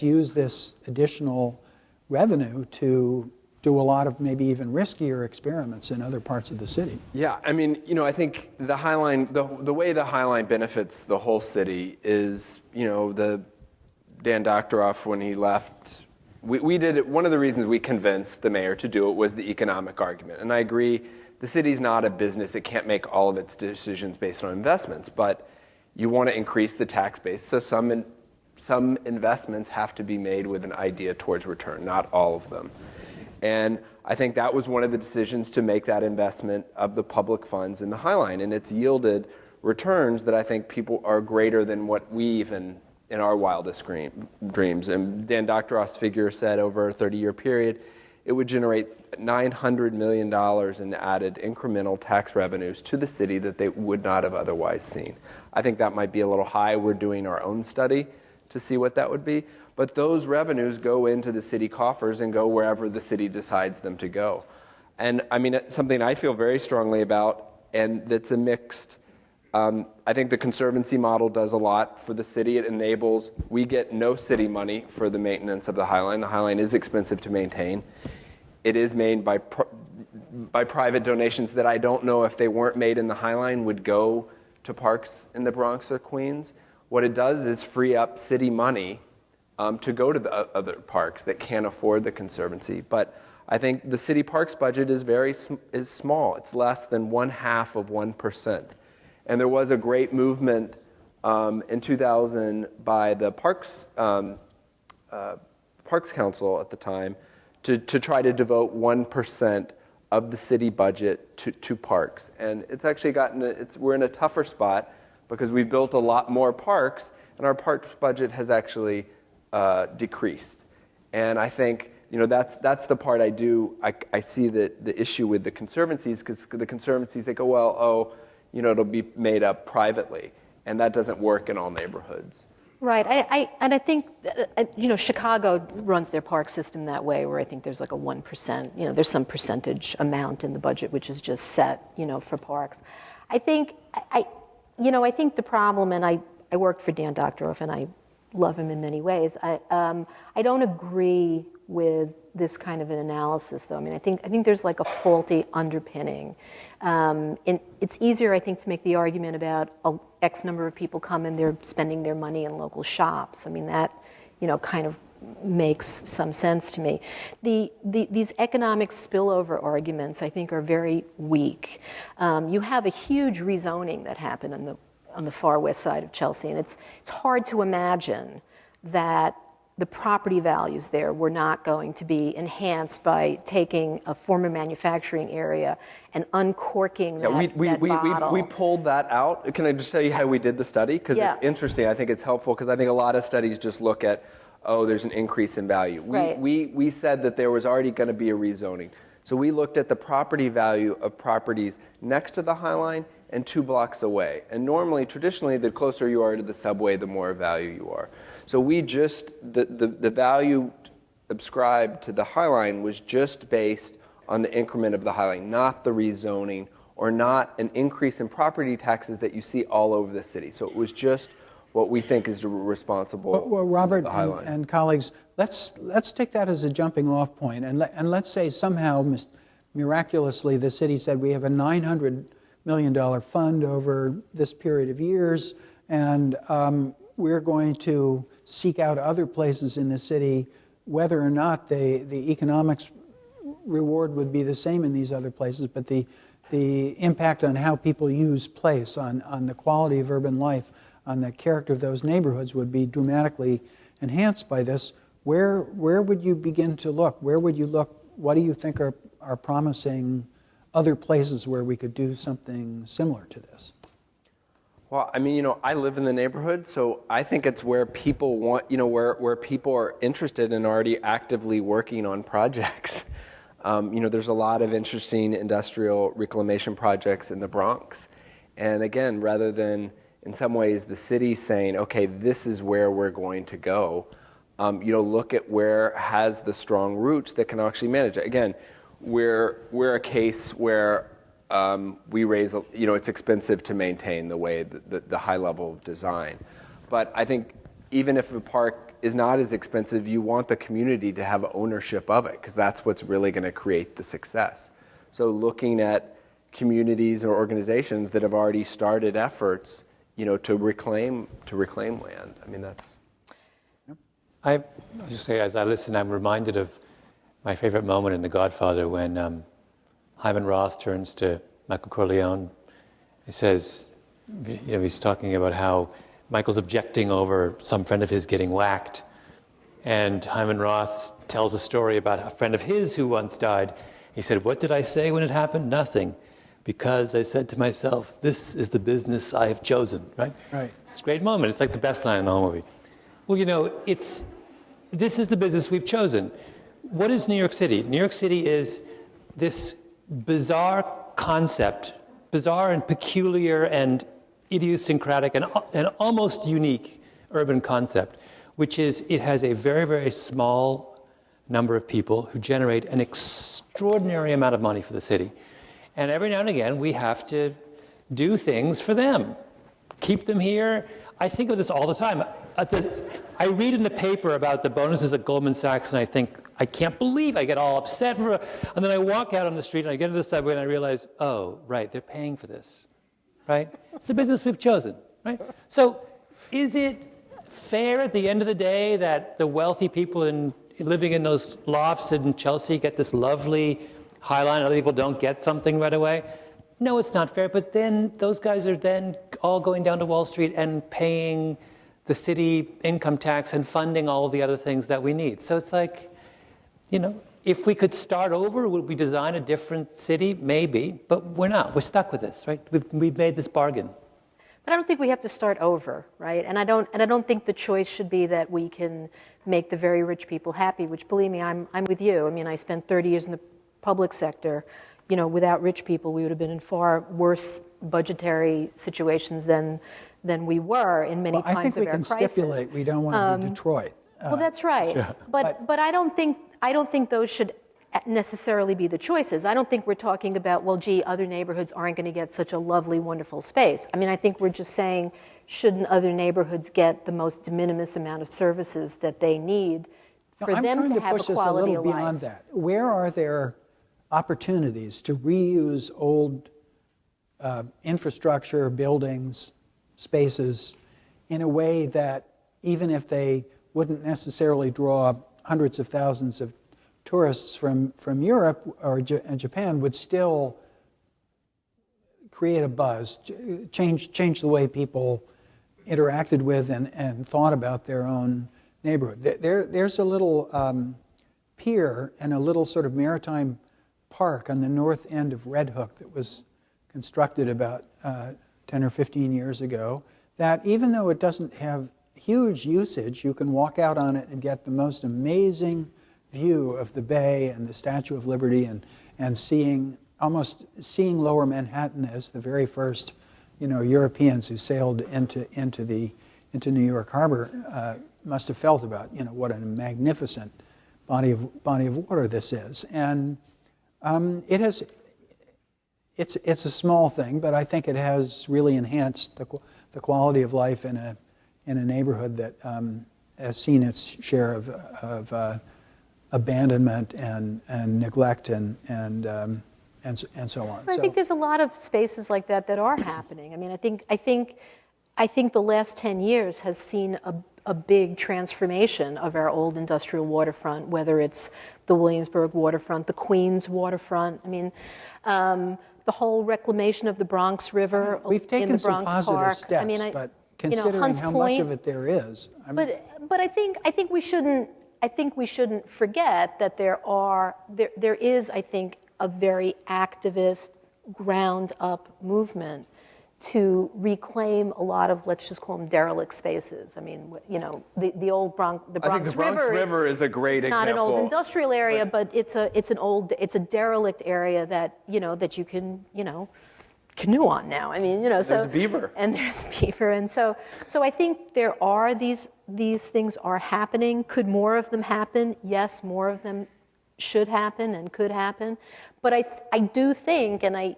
use this additional revenue to do a lot of maybe even riskier experiments in other parts of the city. Yeah, I think the High Line, the way the High Line benefits the whole city is, the Dan Doctoroff, when he left, we did it. One of the reasons we convinced the mayor to do it was the economic argument. And I agree, the city's not a business. It can't make all of its decisions based on investments, but you want to increase the tax base. So some investments have to be made with an idea towards return, not all of them. And I think that was one of the decisions to make that investment of the public funds in the High Line. And it's yielded returns that I think people are greater than what we even in our wildest dreams. And Dan Doctoroff's figure said over a 30-year period, it would generate $900 million in added incremental tax revenues to the city that they would not have otherwise seen. I think that might be a little high. We're doing our own study to see what that would be. But those revenues go into the city coffers and go wherever the city decides them to go. And it's something I feel very strongly about, and that's a mixed. I think the Conservancy model does a lot for the city. It enables, we get no city money for the maintenance of the High Line. The High Line is expensive to maintain. It is made by private donations that I don't know, if they weren't made in the High Line, would go to parks in the Bronx or Queens. What it does is free up city money to go to the other parks that can't afford the Conservancy. But I think the city parks budget is is small. It's less than 0.5%. And there was a great movement in 2000 by the Parks Council at the time to try to devote 1% of the city budget to parks. And it's actually we're in a tougher spot because we've built a lot more parks, and our parks budget has actually decreased. And I think that's the part I see the issue with the conservancies, because the conservancies, they go, well, it'll be made up privately, and that doesn't work in all neighborhoods. Right, and I think, Chicago runs their park system that way, where I think there's like a 1%, there's some percentage amount in the budget which is just set, for parks. I think the problem, and I worked for Dan Doctoroff, and I love him in many ways. I don't agree with this kind of an analysis, though. I mean, I think there's like a faulty underpinning. It's easier, I think, to make the argument about X number of people come and they're spending their money in local shops. I mean, that, kind of makes some sense to me. These economic spillover arguments, I think, are very weak. You have a huge rezoning that happened on the far west side of Chelsea, and it's hard to imagine that the property values there were not going to be enhanced by taking a former manufacturing area and uncorking that bottle. We pulled that out. Can I just tell you how we did the study? Because it's interesting. I think it's helpful, because I think a lot of studies just look at, there's an increase in value. We said that there was already going to be a rezoning. So we looked at the property value of properties next to the High Line and 2 blocks away. And normally, traditionally, the closer you are to the subway, the more value you are. So we the value ascribed to the High Line was just based on the increment of the High Line, not the rezoning or not an increase in property taxes that you see all over the city. So it was just what we think is responsible. Well, Robert and colleagues, let's take that as a jumping off point, and let's say somehow, miraculously, the city said we have a $900 million fund over this period of years, and we're going to seek out other places in the city, whether or not the economics reward would be the same in these other places, but the impact on how people use place, on the quality of urban life, on the character of those neighborhoods would be dramatically enhanced by this. Where would you begin to look? Where would you look? What do you think are promising other places where we could do something similar to this? Well, I mean, I live in the neighborhood, so I think it's where people want, where people are interested and already actively working on projects. There's a lot of interesting industrial reclamation projects in the Bronx. And again, rather than, in some ways, the city saying, okay, this is where we're going to go, look at where has the strong roots that can actually manage it. Again, we're a case where we raise, it's expensive to maintain the way, the high level of design. But I think even if a park is not as expensive, you want the community to have ownership of it, because that's what's really going to create the success. So looking at communities or organizations that have already started efforts, to reclaim land. I mean, that's. I just say, as I listen, I'm reminded of my favorite moment in The Godfather when Hyman Roth turns to Michael Corleone. He says, he's talking about how Michael's objecting over some friend of his getting whacked. And Hyman Roth tells a story about a friend of his who once died. He said, "What did I say when it happened? Nothing. Because I said to myself, this is the business I have chosen," right? Right. It's a great moment. It's like the best line in the whole movie. Well, this is the business we've chosen. What is New York City? New York City is this bizarre concept, bizarre and peculiar and idiosyncratic and almost unique urban concept, which is it has a very, very small number of people who generate an extraordinary amount of money for the city. And every now and again, we have to do things for them, keep them here. I think of this all the time. I read in the paper about the bonuses at Goldman Sachs, and I think, I can't believe I get all upset. And then I walk out on the street, and I get to the subway, and I realize, oh, right, they're paying for this, right? It's the business we've chosen, right? So is it fair at the end of the day that the wealthy people in living in those lofts in Chelsea get this lovely High Line, other people don't get something right away. No, it's not fair, but then those guys are then all going down to Wall Street and paying the city income tax and funding all of the other things that we need. So it's like, if we could start over, would we design a different city? Maybe, but we're not. We're stuck with this, right? We've made this bargain. But I don't think we have to start over, right? And I don't think the choice should be that we can make the very rich people happy, which, believe me, I'm with you. I mean, I spent 30 years in the public sector. Without rich people, we would have been in far worse budgetary situations than we were in many times of our crisis. I think we can stipulate we don't want to be Detroit. Well, that's right. Yeah. But I don't think those should necessarily be the choices. I don't think we're talking about, well, gee, other neighborhoods aren't going to get such a lovely, wonderful space. I mean, I think we're just saying, shouldn't other neighborhoods get the most de minimis amount of services that they need for them to have a quality of life? I'm trying to push this a little beyond that. Where are there opportunities to reuse old infrastructure, buildings, spaces, in a way that even if they wouldn't necessarily draw hundreds of thousands of tourists from Europe or Japan, would still create a buzz, change the way people interacted with and thought about their own neighborhood. There's a little pier and a little sort of maritime park on the north end of Red Hook that was constructed about 10 or 15 years ago, that even though it doesn't have huge usage, you can walk out on it and get the most amazing view of the bay and the Statue of Liberty and seeing Lower Manhattan as the very first Europeans who sailed into New York Harbor must have felt about what a magnificent body of water this is. And it's a small thing, but I think it has really enhanced the quality of life in a neighborhood that has seen its share of abandonment and neglect and so on. I think there's a lot of spaces like that are happening. I mean, I think the last 10 years has seen a big transformation of our old industrial waterfront, whether it's the Williamsburg waterfront, the Queens waterfront. I mean, the whole reclamation of the Bronx River We've taken in the some Bronx positive Park. steps, I mean, but considering how much of it there is, but I think we shouldn't forget that there is I think a very activist, ground up movement to reclaim a lot of, let's just call them derelict spaces. I mean, the old Bronx River is a great example. Not an old industrial area, but it's a derelict area that that you can canoe on now. I mean, there's beaver. And there's beaver, and so I think there are these things are happening. Could more of them happen? Yes, more of them should happen and could happen. But I do think, and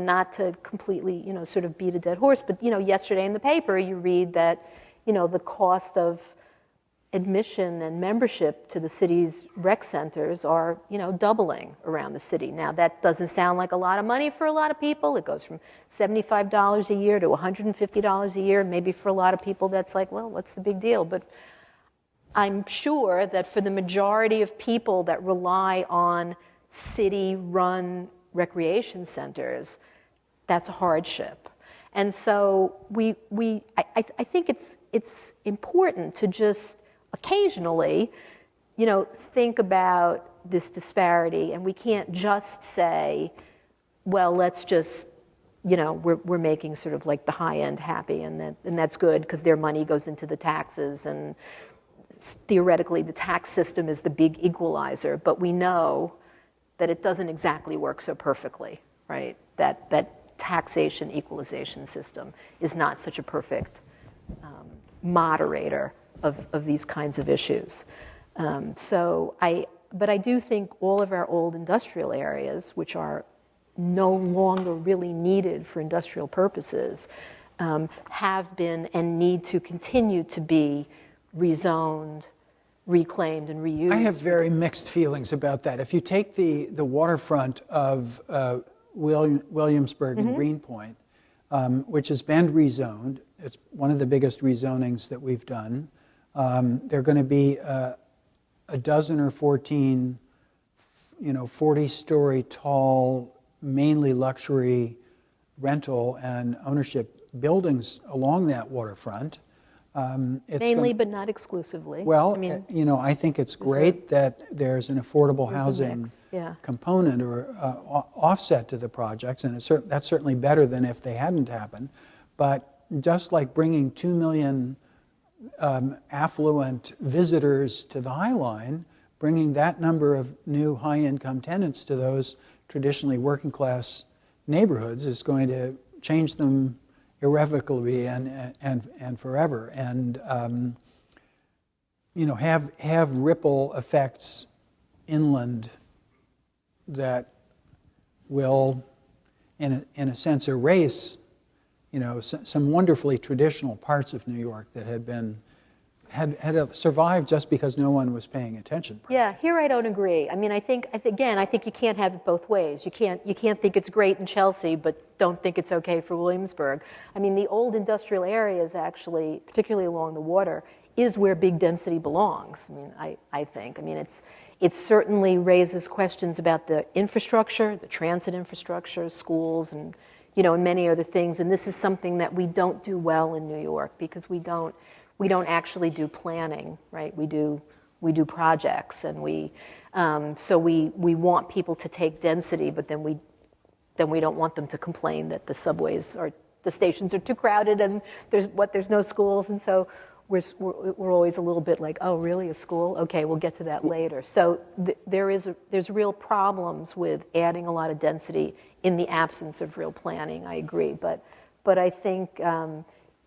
not to completely sort of beat a dead horse, but yesterday in the paper you read that the cost of admission and membership to the city's rec centers are doubling around the city. Now that doesn't sound like a lot of money for a lot of people. It goes from $75 a year to $150 a year. Maybe for a lot of people that's like, well, what's the big deal? But I'm sure that for the majority of people that rely on city-run recreation centers, that's a hardship. And so I think it's important to just occasionally, think about this disparity, and we can't just say, well, let's just, we're making sort of like the high end happy, and that's good because their money goes into the taxes, and theoretically the tax system is the big equalizer, but we know that it doesn't exactly work so perfectly, right? That taxation equalization system is not such a perfect moderator of these kinds of issues. But I do think all of our old industrial areas, which are no longer really needed for industrial purposes, have been and need to continue to be rezoned, reclaimed, and reused. I have very mixed feelings about that. If you take the waterfront of Williamsburg and Greenpoint, which has been rezoned, it's one of the biggest rezonings that we've done. There are going to be a dozen or 14, 40-story tall, mainly luxury rental and ownership buildings along that waterfront. Mainly, but not exclusively. Well, I think it's great that there's an affordable housing component or offset to the projects, and that's certainly better than if they hadn't happened. But just like bringing 2 million affluent visitors to the High Line, bringing that number of new high-income tenants to those traditionally working-class neighborhoods is going to change them irrevocably and forever, and have ripple effects inland that will, in a sense, erase some wonderfully traditional parts of New York that had survived just because no one was paying attention. Yeah, here I don't agree. I mean, I think you can't have it both ways. You can't think it's great in Chelsea, but don't think it's okay for Williamsburg. I mean, the old industrial areas, actually, particularly along the water, is where big density belongs. I mean, I think. I mean, it certainly raises questions about the infrastructure, the transit infrastructure, schools, and many other things. And this is something that we don't do well in New York because we don't actually do planning, right? We do projects, and so we want people to take density, but then we don't want them to complain that the subways or the stations are too crowded and there's no schools, and so we're always a little bit like, oh, really, a school? Okay, we'll get to that later. So there's real problems with adding a lot of density in the absence of real planning. I agree, but I think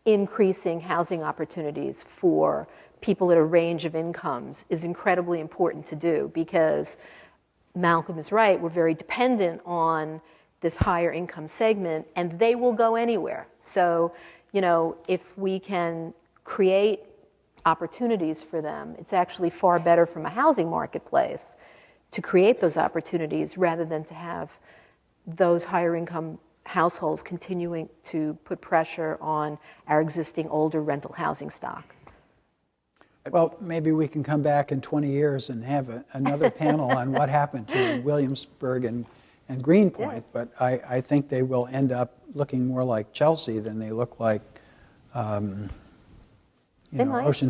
increasing housing opportunities for people at a range of incomes is incredibly important to do, because Malcolm is right, we're very dependent on this higher income segment, and they will go anywhere. So, if we can create opportunities for them, it's actually far better from a housing marketplace to create those opportunities rather than to have those higher income households continuing to put pressure on our existing older rental housing stock. Well, maybe we can come back in 20 years and have another panel on what happened to Williamsburg and Greenpoint, but I think they will end up looking more like Chelsea than they look like Ocean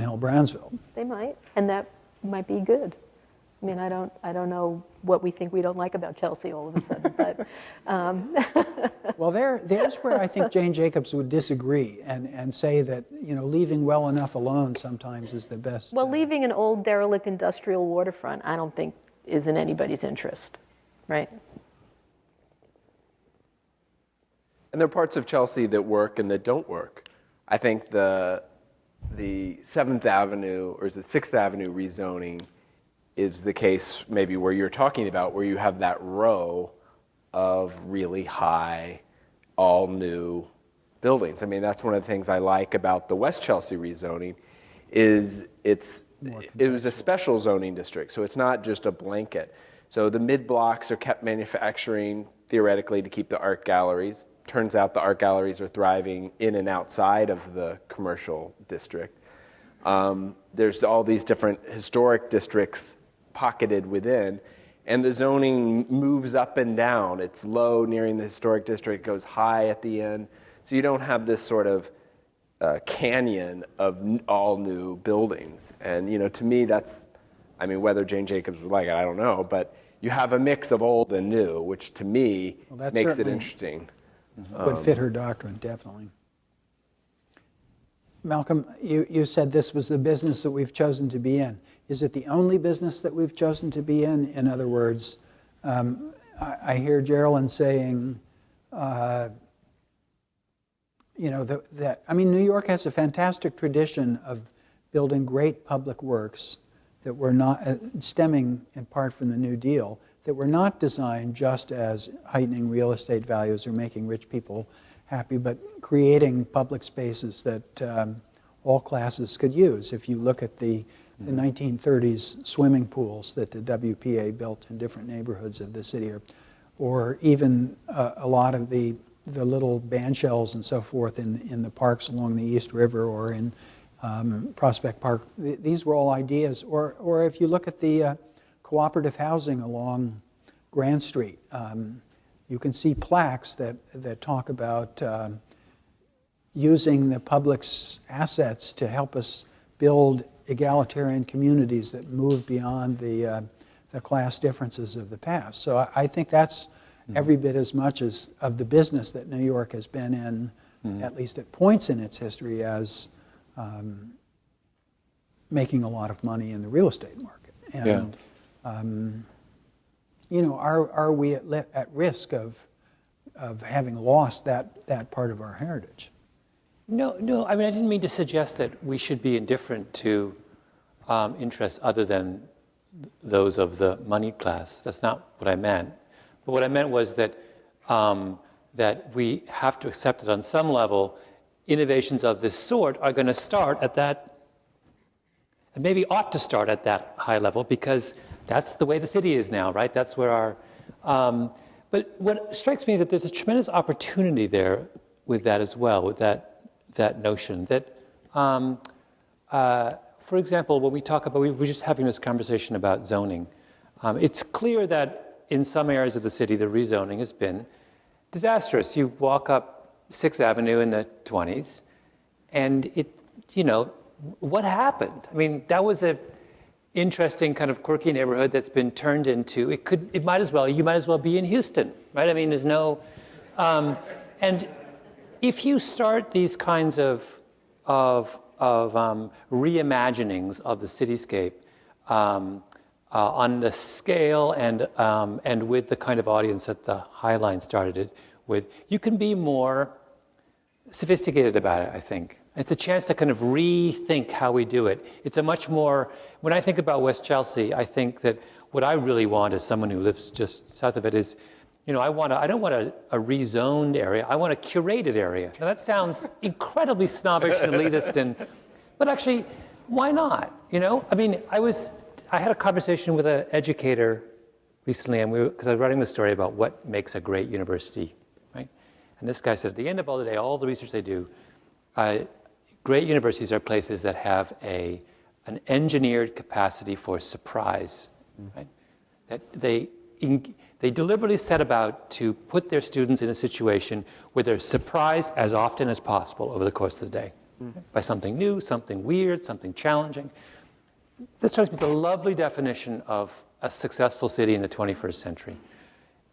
Hill, Brownsville. They might, and that might be good. I mean, I don't know what we think we don't like about Chelsea all of a sudden, but. Well, there's where I think Jane Jacobs would disagree and say that leaving well enough alone sometimes is the best. Well, leaving an old derelict industrial waterfront, I don't think is in anybody's interest, right? And there are parts of Chelsea that work and that don't work. I think the 7th Avenue, or is it 6th Avenue rezoning is the case maybe where you're talking about, where you have that row of really high, all new buildings. I mean, that's one of the things I like about the West Chelsea rezoning is it was a special zoning district, so it's not just a blanket. So the mid-blocks are kept manufacturing, theoretically, to keep the art galleries. Turns out the art galleries are thriving in and outside of the commercial district. There's all these different historic districts pocketed within, and the zoning moves up and down. It's low nearing the historic district, goes high at the end. So you don't have this sort of canyon of all new buildings. And to me, that's, I mean, whether Jane Jacobs would like it, I don't know, but you have a mix of old and new, which to me makes it interesting. Would fit her doctrine, definitely. Malcolm, you said this was the business that we've chosen to be in. Is it the only business that we've chosen to be in? In other words, I hear Jerilyn saying, New York has a fantastic tradition of building great public works that were not, stemming in part from the New Deal, that were not designed just as heightening real estate values or making rich people happy, but creating public spaces that all classes could use. If you look at the 1930s swimming pools that the WPA built in different neighborhoods of the city, or even a lot of the little band shells and so forth in the parks along the East River or in Prospect Park. These were all ideas. Or if you look at the cooperative housing along Grand Street, you can see plaques that talk about using the public's assets to help us build egalitarian communities that move beyond the class differences of the past. So I think that's every bit as much as of the business that New York has been in, at least at points in its history, as making a lot of money in the real estate market. And are we at risk of having lost that part of our heritage? No. I mean, I didn't mean to suggest that we should be indifferent to interests other than those of the moneyed class. That's not what I meant. But what I meant was that that we have to accept that on some level, innovations of this sort are going to start at that, and maybe ought to start at that high level, because that's the way the city is now, right? That's where our. But what strikes me is that there's a tremendous opportunity there with that as well, with that notion that, for example, when we talk about, we were just having this conversation about zoning. It's clear that in some areas of the city, the rezoning has been disastrous. You walk up 6th Avenue in the 20s, and what happened? I mean, that was a interesting kind of quirky neighborhood that's been turned into, you might as well be in Houston, right? I mean, there's no, and if you start these kinds of reimaginings of the cityscape on the scale and with the kind of audience that the High Line started it with, you can be more sophisticated about it, I think. It's a chance to kind of rethink how we do it. It's a much more, when I think about West Chelsea, I think that what I really want as someone who lives just south of it is, I don't want a rezoned area, I want a curated area. Now that sounds incredibly snobbish and elitist, but actually, why not? I mean, I had a conversation with an educator recently, and because I was writing the story about what makes a great university, right? And this guy said, at the end of all the day, all the research they do, great universities are places that have an engineered capacity for surprise, right? That they deliberately set about to put their students in a situation where they're surprised as often as possible over the course of the day by something new, something weird, something challenging. That strikes me as a lovely definition of a successful city in the 21st century.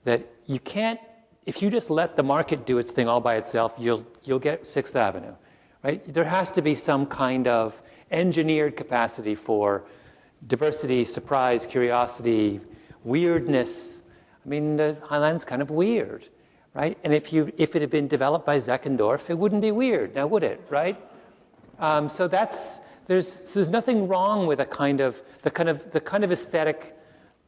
That you can't, if you just let the market do its thing all by itself, you'll get 6th Avenue, right? There has to be some kind of engineered capacity for diversity, surprise, curiosity, weirdness. I mean, the High Line's kind of weird, right? And if it had been developed by Zeckendorf, it wouldn't be weird, now would it, right? So there's nothing wrong with the kind of aesthetic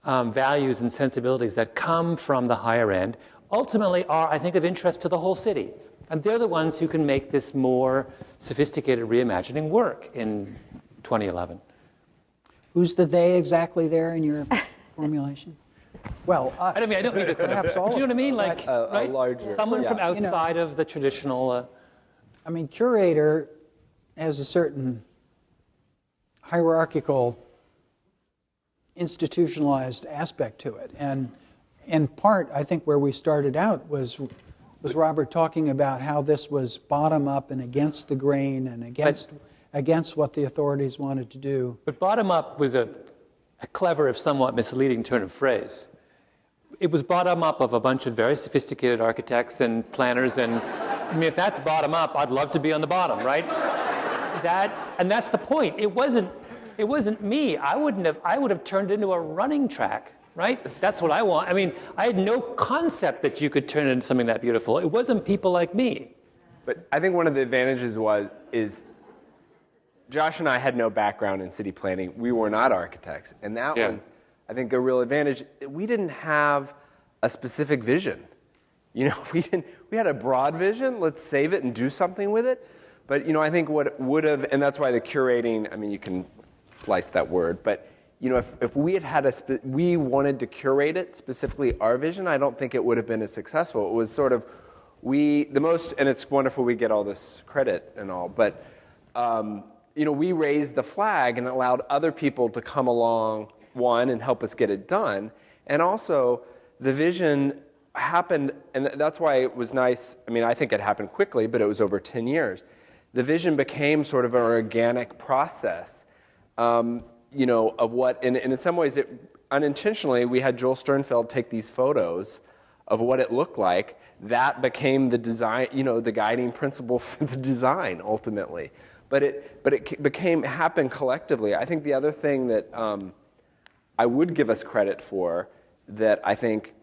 values and sensibilities that come from the higher end. Ultimately, are I think of interest to the whole city, and they're the ones who can make this more sophisticated reimagining work in 2011. Who's the they exactly there in your formulation? Well, us. I don't mean to perhaps all. Do you know what I mean? Like, right? larger, Someone from outside of the traditional. I mean, curator has a certain hierarchical, institutionalized aspect to it, and in part, I think where we started out was Robert talking about how this was bottom up and against the grain and against what the authorities wanted to do. But bottom up was a clever, if somewhat misleading turn of phrase. It was bottom up of a bunch of very sophisticated architects and planners, and I mean, if that's bottom up, I'd love to be on the bottom, right? And that's the point. It wasn't me. I would have turned it into a running track, right? That's what I want. I mean, I had no concept that you could turn it into something that beautiful. It wasn't people like me. But I think one of the advantages is Josh and I had no background in city planning. We were not architects, and that was, I think, a real advantage. We didn't have a specific vision. We had a broad vision. Let's save it and do something with it. But I think what would have, and that's why the curating. I mean, you can slice that word, but if we had we wanted to curate it specifically our vision, I don't think it would have been as successful. It was sort of and it's wonderful we get all this credit and all, but we raised the flag and allowed other people to come along, one, and help us get it done. And also, the vision happened, and that's why it was nice. I mean, I think it happened quickly, but it was over 10 years. The vision became sort of an organic process, of what, and in some ways, unintentionally, we had Joel Sternfeld take these photos of what it looked like. That became the design, the guiding principle for the design, ultimately. But it happened collectively. I think the other thing that I would give us credit for, that I think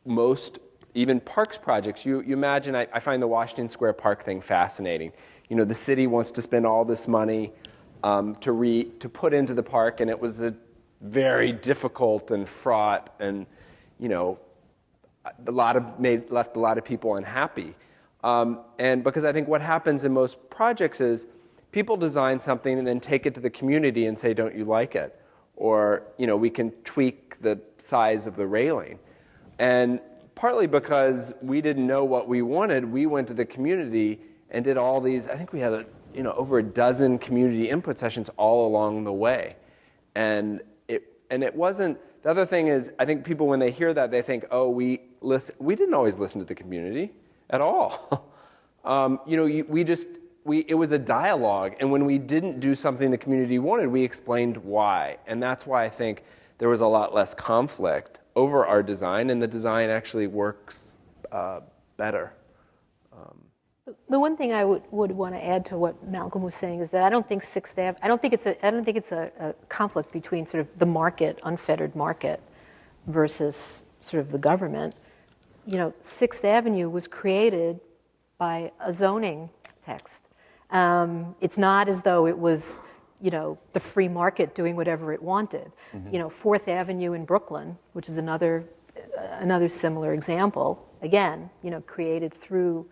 most, even parks projects, you imagine, I find the Washington Square Park thing fascinating. The city wants to spend all this money to put into the park, and it was a very difficult and fraught and, left a lot of people unhappy. And because I think what happens in most projects is people design something and then take it to the community and say, don't you like it? Or, we can tweak the size of the railing. And partly because we didn't know what we wanted, we went to the community and did all these. I think we had over a dozen community input sessions all along the way. And it wasn't, the other thing is, I think people, when they hear that, they think, oh, we didn't always listen to the community at all. It was a dialogue, and when we didn't do something the community wanted, we explained why. And that's why I think there was a lot less conflict over our design, and the design actually works better. The one thing I would want to add to what Malcolm was saying is that I don't think Sixth Ave. I don't think it's a conflict between sort of the market, unfettered market, versus sort of the government. Sixth Avenue was created by a zoning text. It's not as though it was, the free market doing whatever it wanted. Mm-hmm. Fourth Avenue in Brooklyn, which is another similar example, again, created through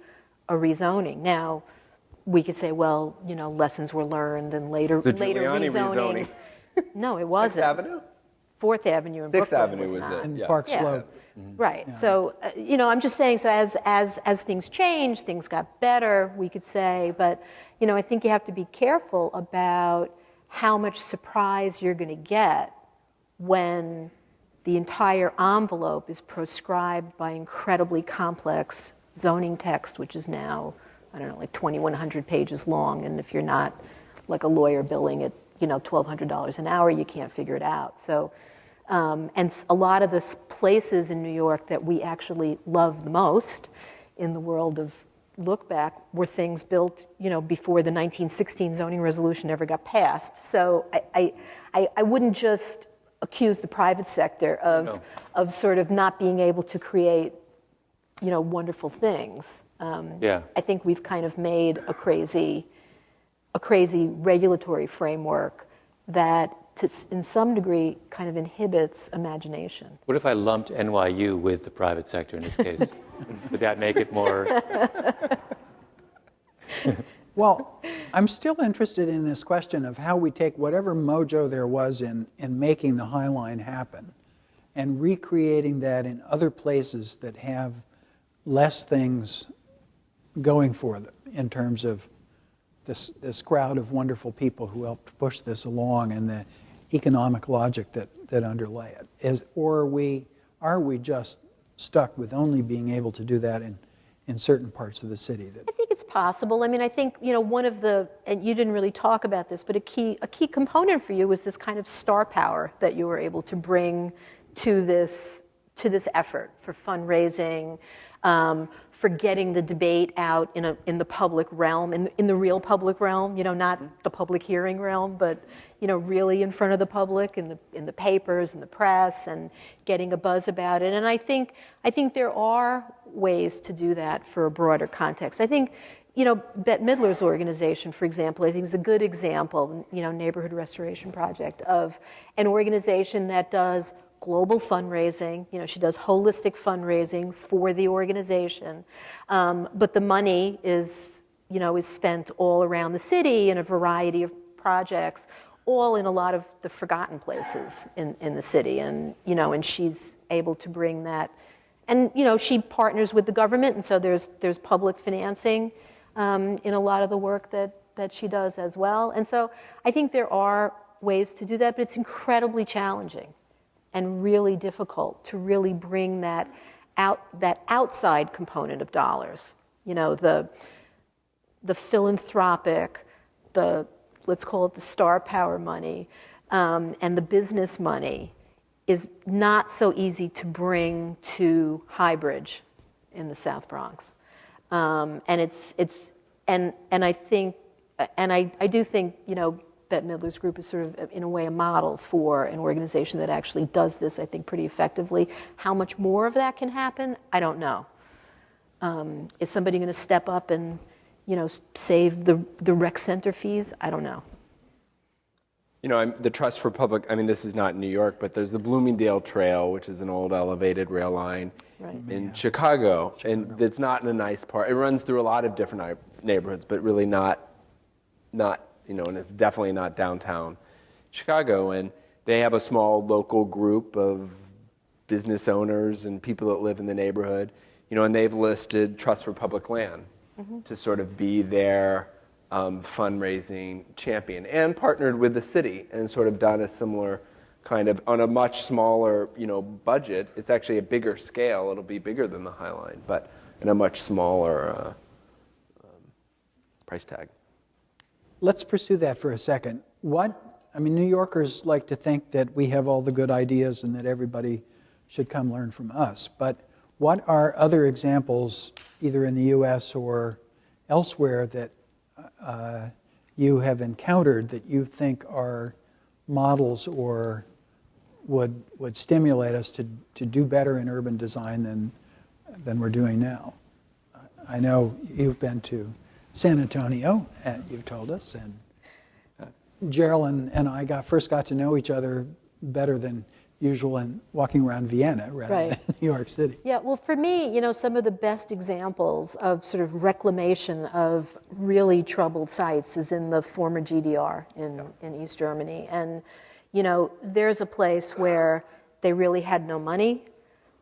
a rezoning. Now, we could say, well, lessons were learned and later rezonings. No, it wasn't. Sixth Avenue? Fourth Avenue in Sixth Brooklyn Avenue was it? And Yeah. Park Yeah. Slope. Right. Yeah. So, I'm just saying, so as things changed, things got better, we could say, but, I think you have to be careful about how much surprise you're going to get when the entire envelope is proscribed by incredibly complex zoning text, which is now, like 2,100 pages long, and if you're not like a lawyer billing at, $1,200 an hour, you can't figure it out. So, and a lot of the places in New York that we actually love the most in the world of look back were things built, before the 1916 zoning resolution ever got passed. So I wouldn't just accuse the private sector of sort of not being able to create, wonderful things. I think we've kind of made a crazy regulatory framework that, in some degree, kind of inhibits imagination. What if I lumped NYU with the private sector in this case? Would that make it more? Well, I'm still interested in this question of how we take whatever mojo there was in making the High Line happen and recreating that in other places that have less things going for them in terms of this crowd of wonderful people who helped push this along and the economic logic that underlay it. Or are we just stuck with only being able to do that in certain parts of the city? I think it's possible. I mean, I think, one of the, and you didn't really talk about this, but a key component for you was this kind of star power that you were able to bring to this effort for fundraising, for getting the debate out in the public realm, in the real public realm, not the public hearing realm, but really in front of the public, in the papers, in the press, and getting a buzz about it. And I think there are ways to do that for a broader context. I think, Bette Midler's organization, for example, I think is a good example, Neighborhood Restoration Project, of an organization that does global fundraising. She does holistic fundraising for the organization, but the money is spent all around the city in a variety of projects, all in a lot of the forgotten places in the city, and she's able to bring that, and she partners with the government, and so there's public financing in a lot of the work that that she does as well. And so I think there are ways to do that, but it's incredibly challenging and really difficult to really bring that outside component of dollars. You know, the philanthropic, let's call it the star power money, and the business money is not so easy to bring to Highbridge in the South Bronx. And I do think, you know, Bette Midler's group is sort of, in a way, a model for an organization that actually does this, I think, pretty effectively. How much more of that can happen, I don't know. Is somebody going to step up and, you know, save the rec center fees? I don't know. You know, the Trust for Public, I mean, this is not New York, but there's the Bloomingdale Trail, which is an old elevated rail line in Chicago. And it's not in a nice part. It runs through a lot of different neighborhoods, but really not, you know, and it's definitely not downtown Chicago. And they have a small local group of business owners and people that live in the neighborhood, you know, and they've listed Trust for Public Land to sort of be their fundraising champion, and partnered with the city and sort of done a similar kind of, on a much smaller, you know, budget. It's actually a bigger scale. It'll be bigger than the High Line, but in a much smaller price tag. Let's pursue that for a second. I mean, New Yorkers like to think that we have all the good ideas and that everybody should come learn from us. But what are other examples, either in the U.S. or elsewhere, that you have encountered that you think are models or would stimulate us to do better in urban design than we're doing now? I know you've been to San Antonio, and you've told us, and Jerilyn and I first got to know each other better than usual in walking around Vienna rather than New York City. Yeah, well, for me, you know, some of the best examples of sort of reclamation of really troubled sites is in the former GDR in East Germany. And, you know, there's a place where they really had no money.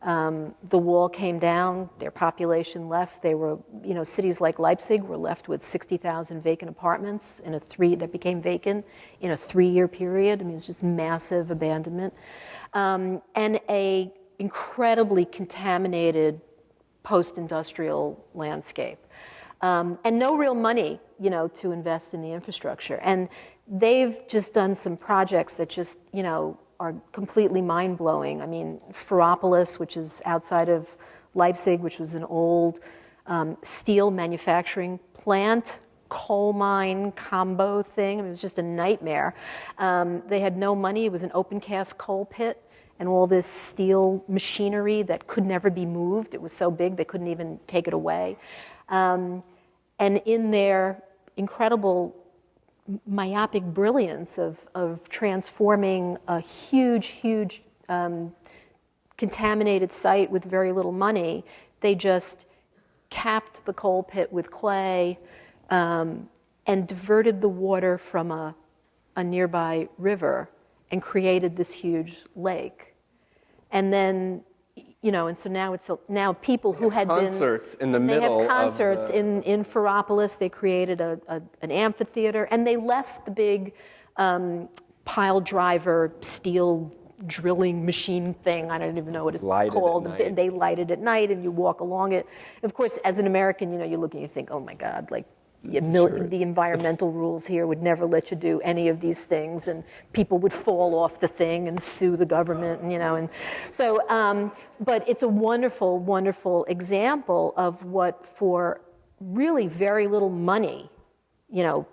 The wall came down, their population left. They were, you know, cities like Leipzig were left with 60,000 vacant apartments that became vacant in a 3-year period. I mean, it's just massive abandonment. And a incredibly contaminated post-industrial landscape. And no real money, you know, to invest in the infrastructure. And they've just done some projects that just, you know, are completely mind-blowing. I mean, Ferropolis, which is outside of Leipzig, which was an old steel manufacturing plant, coal mine combo thing. I mean, it was just a nightmare. They had no money. It was an open cast coal pit and all this steel machinery that could never be moved. It was so big they couldn't even take it away. And in their incredible myopic brilliance of transforming a huge contaminated site with very little money, they just capped the coal pit with clay and diverted the water from a nearby river and created this huge lake. And then, you know, and so now people who had concerts in the middle. They have concerts in Ferropolis. They created an amphitheater, and they left the big pile driver steel drilling machine thing. I don't even know what it's called. And they light it at night, and you walk along it. Of course, as an American, you know, you look and you think, oh my God, like. The environmental rules here would never let you do any of these things, and people would fall off the thing and sue the government, and, you know, and so. But it's a wonderful, wonderful example of what, for really very little money, you know,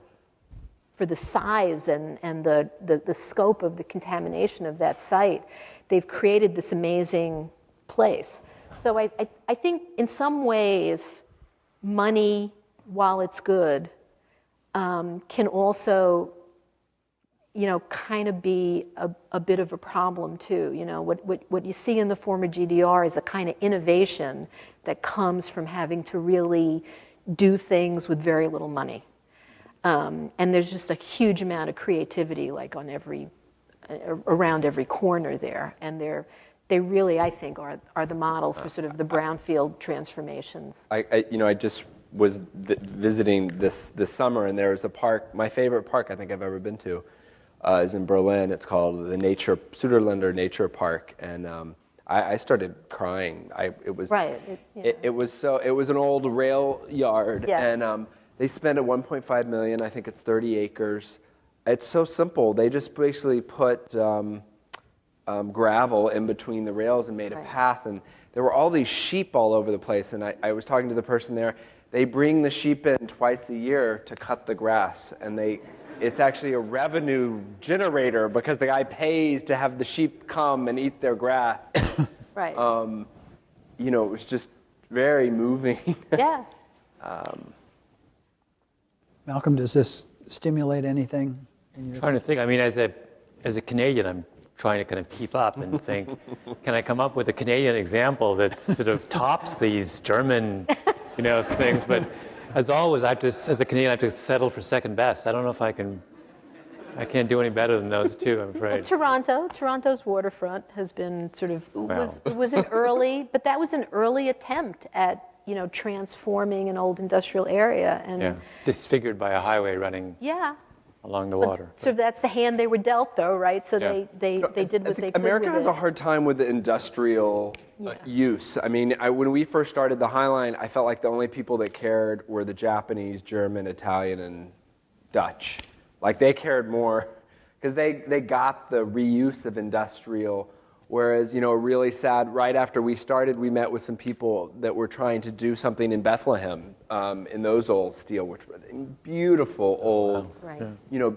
for the size and the scope of the contamination of that site, they've created this amazing place. So I think in some ways, money, while it's good, can also, you know, kind of be a bit of a problem too. You know, what you see in the former GDR is a kind of innovation that comes from having to really do things with very little money. And there's just a huge amount of creativity, like around every corner there. And they really, I think, are the model for sort of the brownfield transformations. I just was visiting this summer, and there was a park. My favorite park I think I've ever been to is in Berlin. It's called the Suderländer Nature Park, and I started crying. It was Right. It was an old rail yard, Yeah. and they spent $1.5 million. I think it's 30 acres. It's so simple. They just basically put gravel in between the rails and made a path, and there were all these sheep all over the place. And I was talking to the person there. They bring the sheep in twice a year to cut the grass, and it's actually a revenue generator because the guy pays to have the sheep come and eat their grass. Right. It was just very moving. Yeah. Malcolm, does this stimulate anything in your? Trying to think. I mean, as a Canadian, I'm trying to kind of keep up and think, can I come up with a Canadian example that sort of tops these German, things? But as always, as a Canadian, I have to settle for second best. I don't know if I can't do any better than those two, I'm afraid. Toronto's waterfront has been sort of, was an early, but that was an early attempt at, transforming an old industrial area. And disfigured by a highway running along the water. So that's the hand they were dealt, though, right? So they did what they could. America has a hard time with the industrial use. I mean, when we first started the High Line, I felt like the only people that cared were the Japanese, German, Italian, and Dutch. Like they cared more because they got the reuse of industrial. Whereas, really sad, right after we started, we met with some people that were trying to do something in Bethlehem in those old steel, which were beautiful old,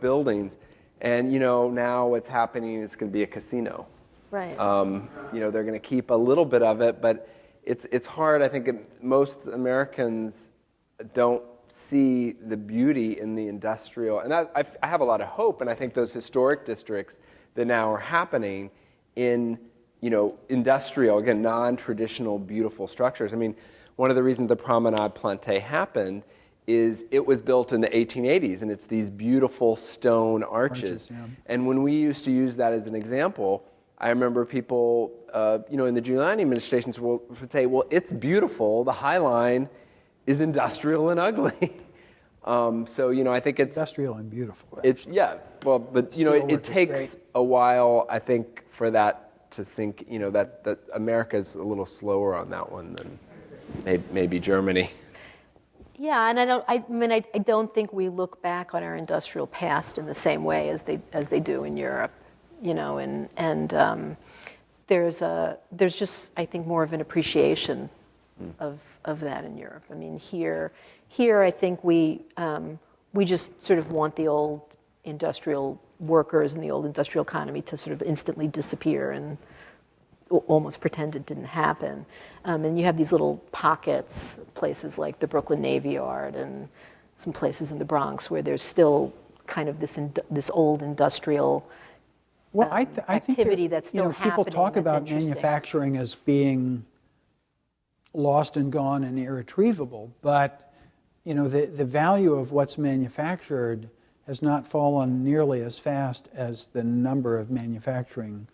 buildings. And, now what's happening is going to be a casino. Right. They're going to keep a little bit of it, but it's hard. I think most Americans don't see the beauty in the industrial. And I have a lot of hope, and I think those historic districts that now are happening in industrial, again, non-traditional, beautiful structures. I mean, one of the reasons the Promenade Plantée happened is it was built in the 1880s, and it's these beautiful stone arches. And when we used to use that as an example, I remember people, in the Giuliani administrations would say, well, it's beautiful, the High Line is industrial and ugly. I think it's industrial and beautiful. But it takes a while, I think, for that to sink. That America's a little slower on that one than maybe Germany. Yeah, and I don't think we look back on our industrial past in the same way as they do in Europe. There's just, I think, more of an appreciation of that in Europe. I mean, here I think we just sort of want the old industrial workers and the old industrial economy to sort of instantly disappear and almost pretend it didn't happen. And you have these little pockets, places like the Brooklyn Navy Yard and some places in the Bronx where there's still kind of this old industrial activity that's still happening. People talk about manufacturing as being lost and gone and irretrievable, but the value of what's manufactured has not fallen nearly as fast as the number of manufacturing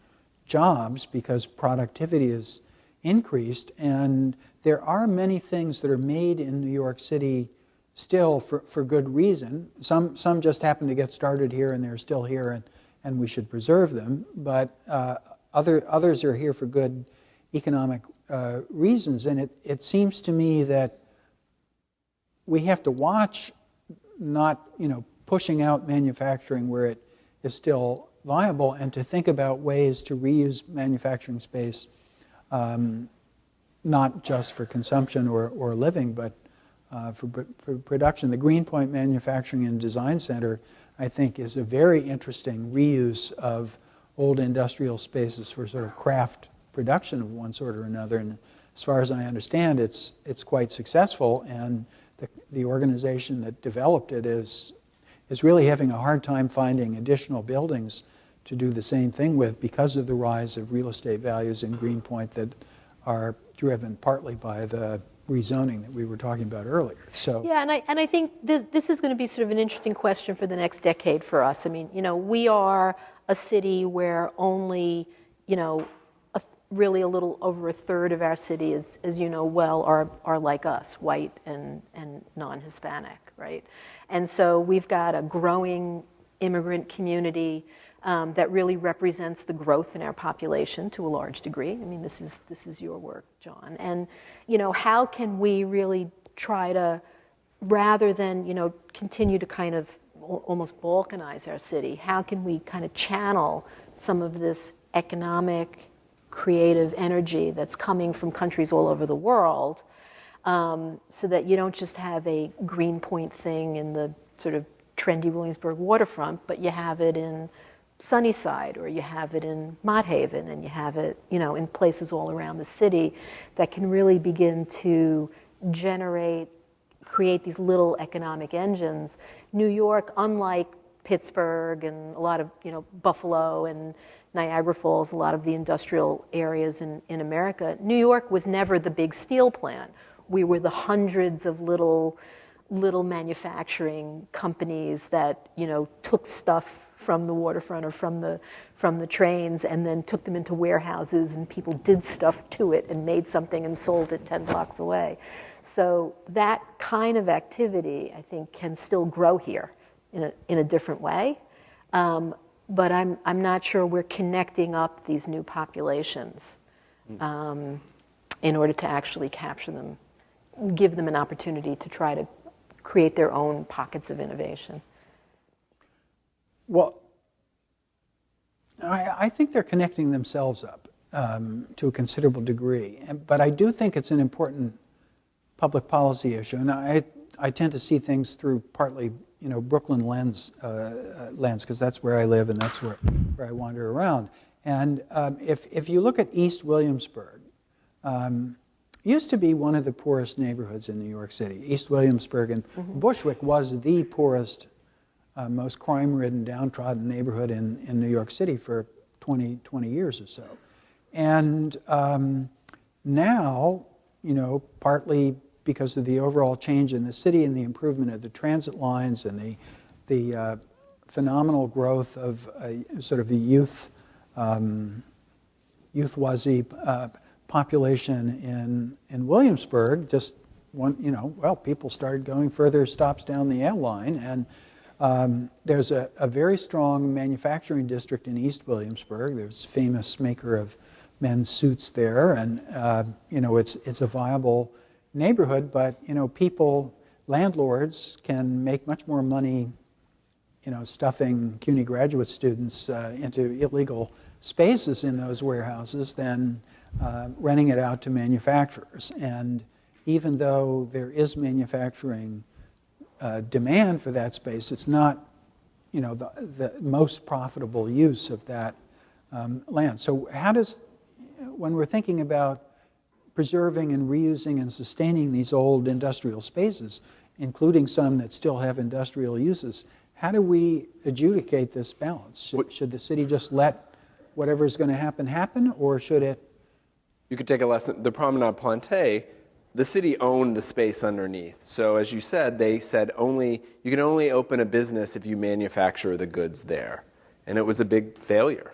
jobs because productivity is increased, and there are many things that are made in New York City still for good reason. Some just happen to get started here and they're still here and we should preserve them, but others are here for good economic reasons. And it seems to me that we have to watch not pushing out manufacturing where it is still viable, and to think about ways to reuse manufacturing space, not just for consumption or living, but for production. The Greenpoint Manufacturing and Design Center, I think, is a very interesting reuse of old industrial spaces for sort of craft production of one sort or another. And as far as I understand, it's quite successful, and the organization that developed it is really having a hard time finding additional buildings to do the same thing with because of the rise of real estate values in Greenpoint that are driven partly by the rezoning that we were talking about earlier. So yeah, and I think this is going to be sort of an interesting question for the next decade for us. I mean, we are a city where only, really a little over a third of our city, as you know well, are like us, white and non-Hispanic, right? And so we've got a growing immigrant community that really represents the growth in our population to a large degree. I mean, this is your work, John. And, you know, how can we really try to, rather than, you know, continue to kind of almost balkanize our city, how can we kind of channel some of this economic, creative energy that's coming from countries all over the world, so that you don't just have a Greenpoint thing in the sort of trendy Williamsburg waterfront, but you have it in Sunnyside, or you have it in Mott Haven, and you have it, you know, in places all around the city that can really begin to create these little economic engines. New York, unlike Pittsburgh and a lot of, you know, Buffalo and Niagara Falls, a lot of the industrial areas in America, New York was never the big steel plant. We were the hundreds of little manufacturing companies that, you know, took stuff from the waterfront or from the trains and then took them into warehouses, and people did stuff to it and made something and sold it 10 blocks away. So that kind of activity, I think, can still grow here in a different way. But I'm not sure we're connecting up these new populations in order to actually capture them, give them an opportunity to try to create their own pockets of innovation. Well, I think they're connecting themselves up to a considerable degree. But I do think it's an important public policy issue. And I tend to see things through partly, you know, Brooklyn lens, because that's where I live and that's where I wander around. And if you look at East Williamsburg, used to be one of the poorest neighborhoods in New York City. East Williamsburg and Bushwick was the poorest, most crime-ridden, downtrodden neighborhood in New York City for 20 years or so. And now, you know, partly because of the overall change in the city and the improvement of the transit lines and the phenomenal growth of sort of a youth-wuzzy population in Williamsburg, just you know, well, people started going further stops down the L line, and there's a very strong manufacturing district in East Williamsburg. There's a famous maker of men's suits there, and you know, it's a viable neighborhood, but you know, landlords can make much more money, you know, stuffing CUNY graduate students into illegal spaces in those warehouses than renting it out to manufacturers. And even though there is manufacturing demand for that space, it's not, you know, the most profitable use of that land. So when we're thinking about preserving and reusing and sustaining these old industrial spaces, including some that still have industrial uses, how do we adjudicate this balance? Should the city just let whatever is going to happen, or should it? You could take a lesson. The Promenade Planté, the city owned the space underneath. So as you said, they said you can only open a business if you manufacture the goods there. And it was a big failure.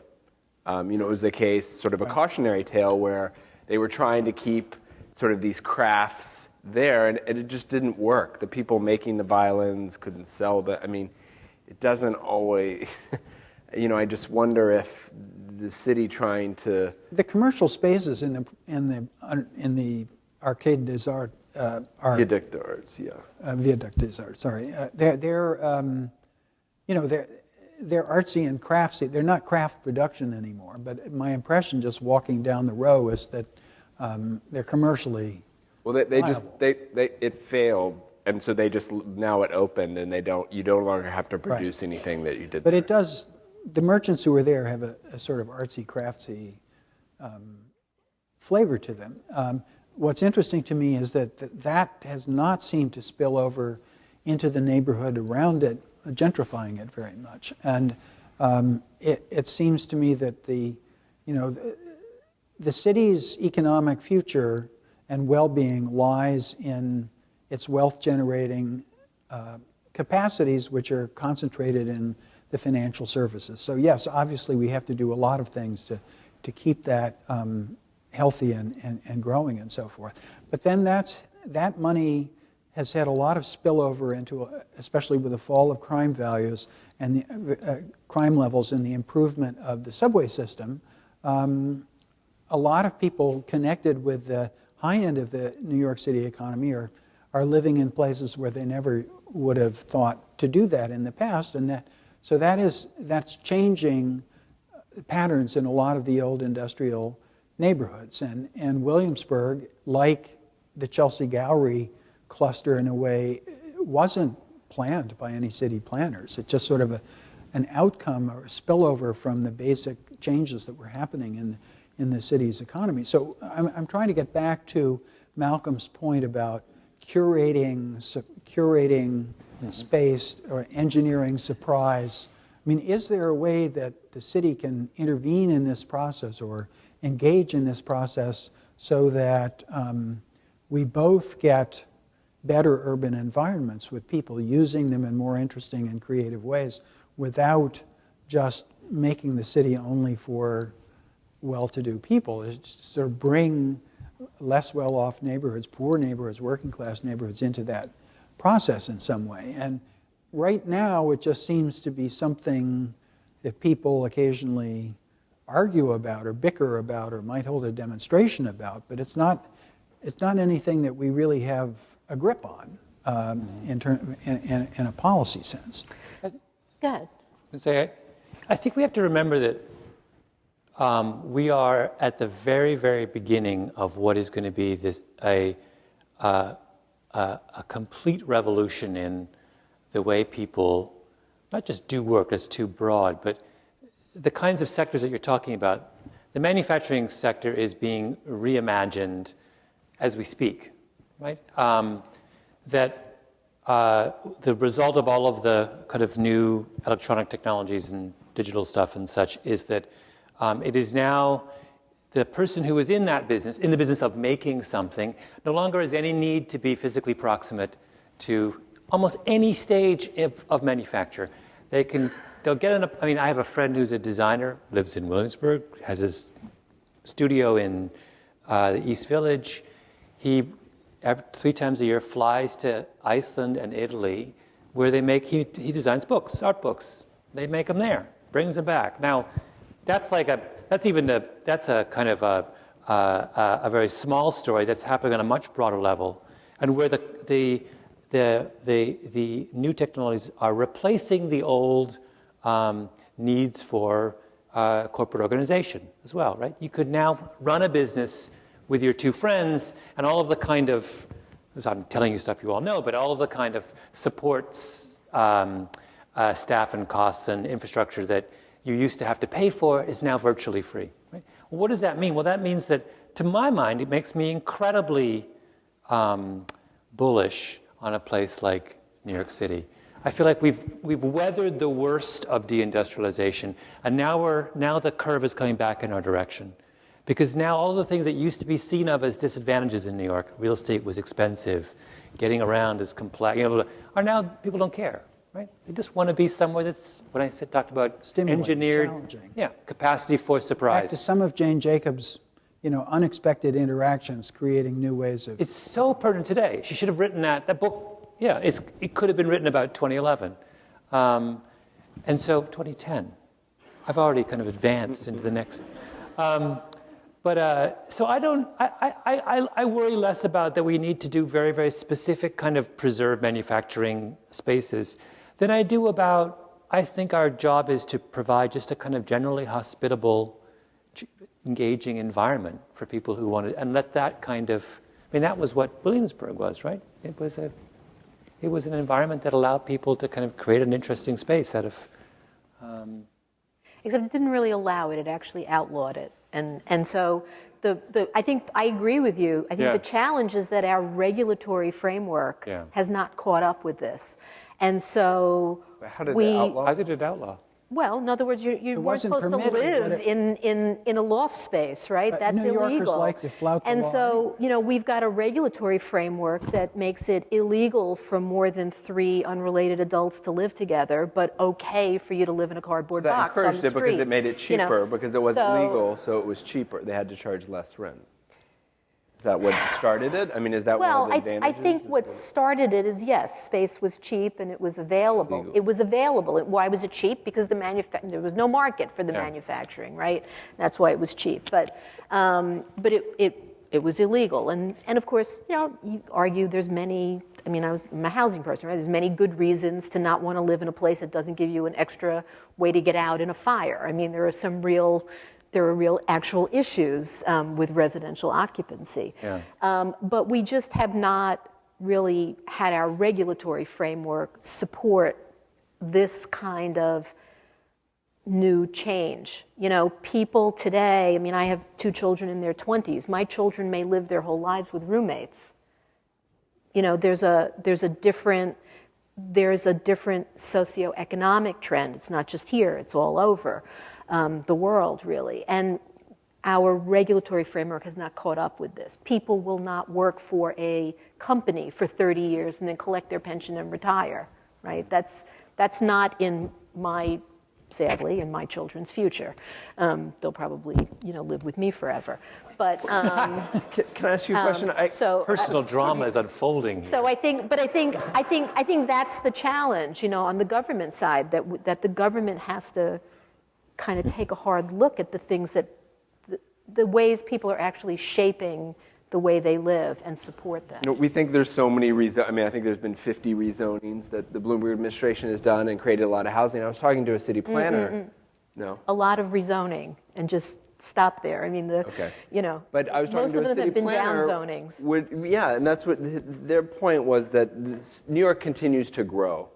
You know, it was a case, sort of a cautionary tale, where they were trying to keep sort of these crafts there, and it just didn't work. The people making the violins couldn't sell them. I mean, it doesn't always, you know, I just wonder if the city trying to... The commercial spaces in the Arcade des Arts Viaduct des Arts, yeah. Viaduct des Arts, sorry. They're you know, they're artsy and craftsy. They're not craft production anymore, but my impression just walking down the row is that they're commercially it failed, and so now it opened, and you no longer have to produce anything that you did. But there. it does. The merchants who are there have a sort of artsy, craftsy flavor to them. What's interesting to me is that has not seemed to spill over into the neighborhood around it, gentrifying it very much. And it seems to me that the city's economic future and well-being lies in its wealth-generating capacities, which are concentrated in the financial services. So yes, obviously we have to do a lot of things to keep that healthy and growing and so forth. But then that money has had a lot of spillover into, especially with the fall of crime values and the crime levels and the improvement of the subway system. A lot of people connected with the high end of the New York City economy are living in places where they never would have thought to do that in the past, and that's changing patterns in a lot of the old industrial neighborhoods. And Williamsburg, like the Chelsea Gowrie cluster in a way, wasn't planned by any city planners. It's just sort of an outcome or a spillover from the basic changes that were happening in the city's economy. So I'm trying to get back to Malcolm's point about curating space or engineering surprise. I mean, is there a way that the city can intervene in this process or engage in this process so that we both get better urban environments with people using them in more interesting and creative ways without just making the city only for well-to-do people? It's just sort of bring less well-off neighborhoods, poor neighborhoods, working-class neighborhoods into that process in some way. And right now, it just seems to be something that people occasionally argue about or bicker about or might hold a demonstration about, but it's not anything that we really have a grip on in a policy sense. Go ahead. I think we have to remember that we are at the very, very beginning of what is going to be a complete revolution in the way people not just do work, that's too broad, but the kinds of sectors that you're talking about. The manufacturing sector is being reimagined as we speak, right? That the result of all of the kind of new electronic technologies and digital stuff and such is that it is now the person who is in that business, in the business of making something, no longer has any need to be physically proximate to almost any stage of manufacture. They'll get in I mean, I have a friend who's a designer, lives in Williamsburg, has his studio in the East Village. He, 3 times a year, flies to Iceland and Italy, where he designs books, art books. They make them there, brings them back. Now, that's a kind of a very small story that's happening on a much broader level, and where the new technologies are replacing the old needs for corporate organization as well, right? You could now run a business with your 2 friends, and all of the kind of, I'm telling you stuff you all know, but all of the kind of supports, staff and costs and infrastructure that you used to have to pay for is now virtually free. Right? Well, what does that mean? Well, that means that, to my mind, it makes me incredibly bullish on a place like New York City. I feel like we've weathered the worst of deindustrialization, and now the curve is coming back in our direction. Because now all the things that used to be seen of as disadvantages in New York, real estate was expensive, getting around is complex, are now, people don't care, right? They just want to be somewhere that's, when I talked about engineered, capacity for surprise. Back to some of Jane Jacobs' unexpected interactions, creating new ways of... It's so pertinent today. She should have written that book, it could have been written about 2011. And so 2010. I've already kind of advanced into the next... So I worry less about that we need to do very, very specific kind of preserve manufacturing spaces than I do about, I think our job is to provide just a kind of generally hospitable, engaging environment for people who want it, and let that kind of, that was what Williamsburg was, right? It was an environment that allowed people to kind of create an interesting space out of... Except it didn't really allow it, it actually outlawed it. And so I think I agree with you. I think the challenge is that our regulatory framework has not caught up with this. And so how did it outlaw? How did it outlaw? Well, in other words, you weren't wasn't supposed to permitted, live in a loft space, right? That's New Yorkers illegal. like to flout the and law so, we've got a regulatory framework that makes it illegal for more than 3 unrelated adults to live together, but okay for you to live in a cardboard That box on the encouraged it street. because it made it cheaper, because it wasn't so- legal, so it was cheaper. They had to charge less rent. Is that what started it? I mean, is that one Well, of the advantages? I think what started it is, yes, space was cheap and it was available. Legal. It was available. Why was it cheap? Because there was no market for the manufacturing, right? That's why it was cheap. But it was illegal. And of course, you argue there's many, I'm a housing person, right? There's many good reasons to not want to live in a place that doesn't give you an extra way to get out in a fire. I mean, there are real actual issues with residential occupancy. Yeah. But we just have not really had our regulatory framework support this kind of new change. People today, I have 2 children in their 20s. My children may live their whole lives with roommates. There's a different socioeconomic trend. It's not just here, it's all over the world, really. And our regulatory framework has not caught up with this. People will not work for a company for 30 years and then collect their pension and retire, right? That's not sadly, in my children's future. They'll probably, live with me forever. But Can I ask you a question? Personal drama is unfolding here. so I think that's the challenge, on the government side, that the government has to kind of take a hard look at the things that the ways people are actually shaping the way they live and support them. We think there's so many I think there's been 50 rezonings that the Bloomberg administration has done and created a lot of housing. I was talking to a city planner. No. A lot of rezoning, and just stop there. But I was talking most to of a them city have been planner. downzonings. And that's what their point was, that New York continues to grow,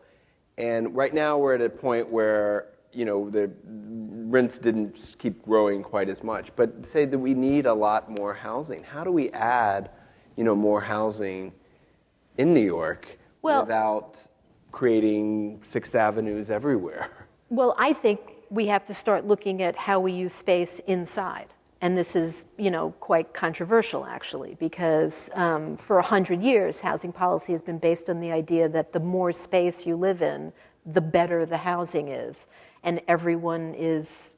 and right now we're at a point where the rents didn't keep growing quite as much. But say that we need a lot more housing. How do we add, more housing in New York without creating Sixth Avenues everywhere? Well, I think we have to start looking at how we use space inside. And this is, quite controversial, actually, because for 100 years, housing policy has been based on the idea that the more space you live in, the better the housing is. And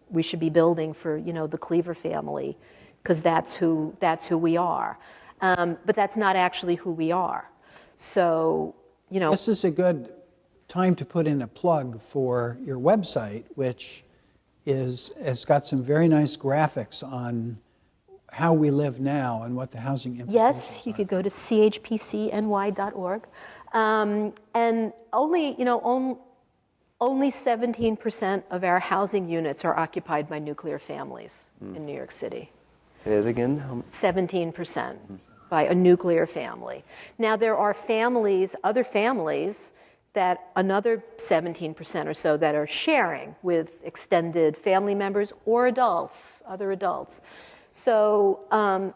we should be building for, the Cleaver family, because that's who we are. But that's not actually who we are. So, This is a good time to put in a plug for your website, which has got some very nice graphics on how we live now and what the housing implications Yes, you are. could go to chpcny.org. And only 17% of our housing units are occupied by nuclear families in New York City. Say it again. 17% by a nuclear family. Now, there are other families, that another 17% or so that are sharing with extended family members or other adults. So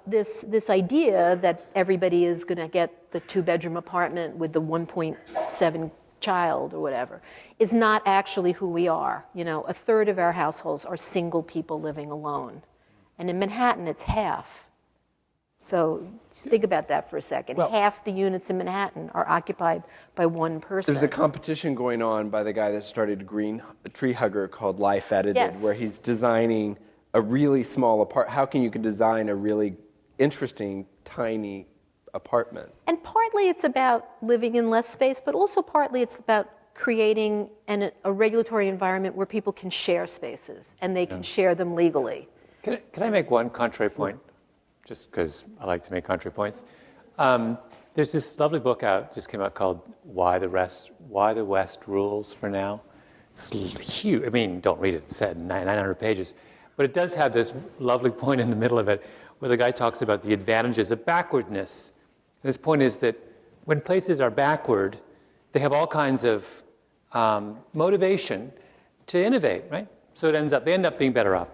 this idea that everybody is going to get the 2-bedroom apartment with the 1.7 child or whatever is not actually who we are. 1/3 of our households are single people living alone. And in Manhattan, it's half. So just think about that for a second. Well, half the units in Manhattan are occupied by one person. There's a competition going on by the guy that started Green Tree Hugger called Life Edited, Yes. where he's designing a really small apartment. How can you design a really interesting, tiny apartment? And partly it's about living in less space, but also partly it's about creating a regulatory environment where people can share spaces and they can share them legally. Can I make one contrary point? Just because I like to make contrary points. There's this lovely book just came out called Why the West Rules for Now. It's huge. Don't read it. It's said 900 pages. But it does have this lovely point in the middle of it where the guy talks about the advantages of backwardness. And his point is that when places are backward, they have all kinds of motivation to innovate, right? So they end up being better off.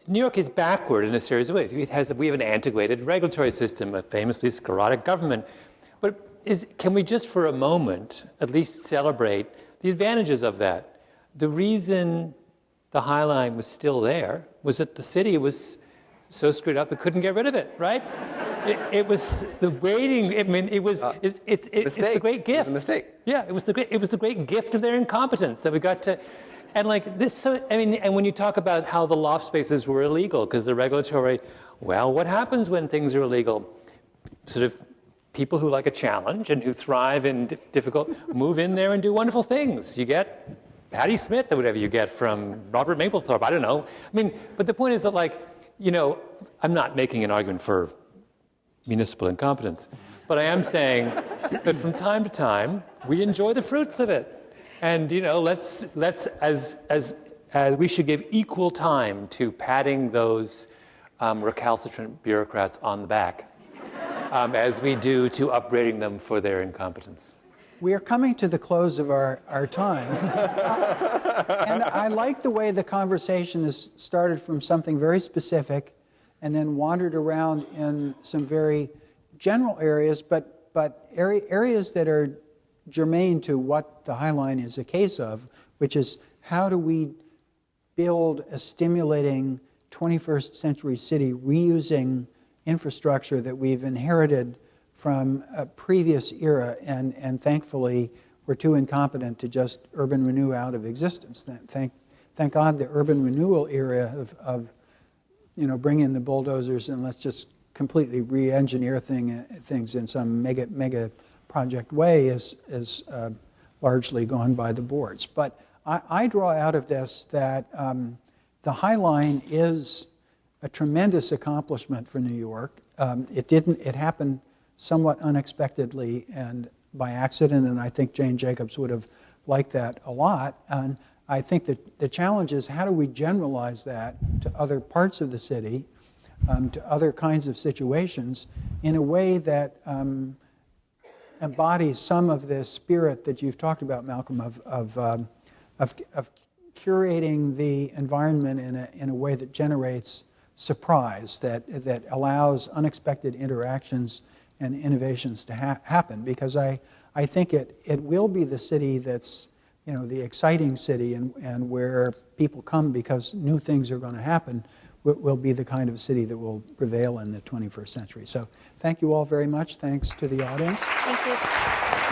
New York is backward in a series of ways. We have an antiquated regulatory system, a famously sclerotic government. But can we just for a moment at least celebrate the advantages of that? the reason the High Line was still there was that the city was so screwed up it couldn't get rid of it, right? It was the waiting. I mean, it's the great gift. It was a mistake. Yeah, it was the great gift of their incompetence that we got to, and like this. So I mean, and when you talk about how the loft spaces were illegal because the regulatory, well, what happens when things are illegal? Sort of people who like a challenge and who thrive in difficult move in there and do wonderful things. You get Patti Smith or whatever you get from Robert Mapplethorpe. I don't know. I mean, but the point is that, like, you know, I'm not making an argument for municipal incompetence, but I am saying that from time to time we enjoy the fruits of it, and you know, let's as we should give equal time to patting those recalcitrant bureaucrats on the back as we do to upbraiding them for their incompetence. We are coming to the close of our time. And I like the way the conversation has started from something very specific and then wandered around in some very general areas, but areas that are germane to what the High Line is a case of, which is how do we build a stimulating 21st century city reusing infrastructure that we've inherited from a previous era, and thankfully we're too incompetent to just urban renew out of existence. Thank God the urban renewal era of you know, bring in the bulldozers and let's just completely re-engineer things in some mega project way is largely gone by the boards. But I draw out of this that the High Line is a tremendous accomplishment for New York. It happened somewhat unexpectedly and by accident, and I think Jane Jacobs would have liked that a lot. And I think that the challenge is how do we generalize that to other parts of the city, to other kinds of situations, in a way that embodies some of the spirit that you've talked about, Malcolm, of curating the environment in a way that generates surprise, that allows unexpected interactions and innovations to happen. Because I think it will be the city that's, you know, the exciting city and where people come because new things are going to happen will be the kind of city that will prevail in the 21st century. So thank you all very much. Thanks to the audience. Thank you.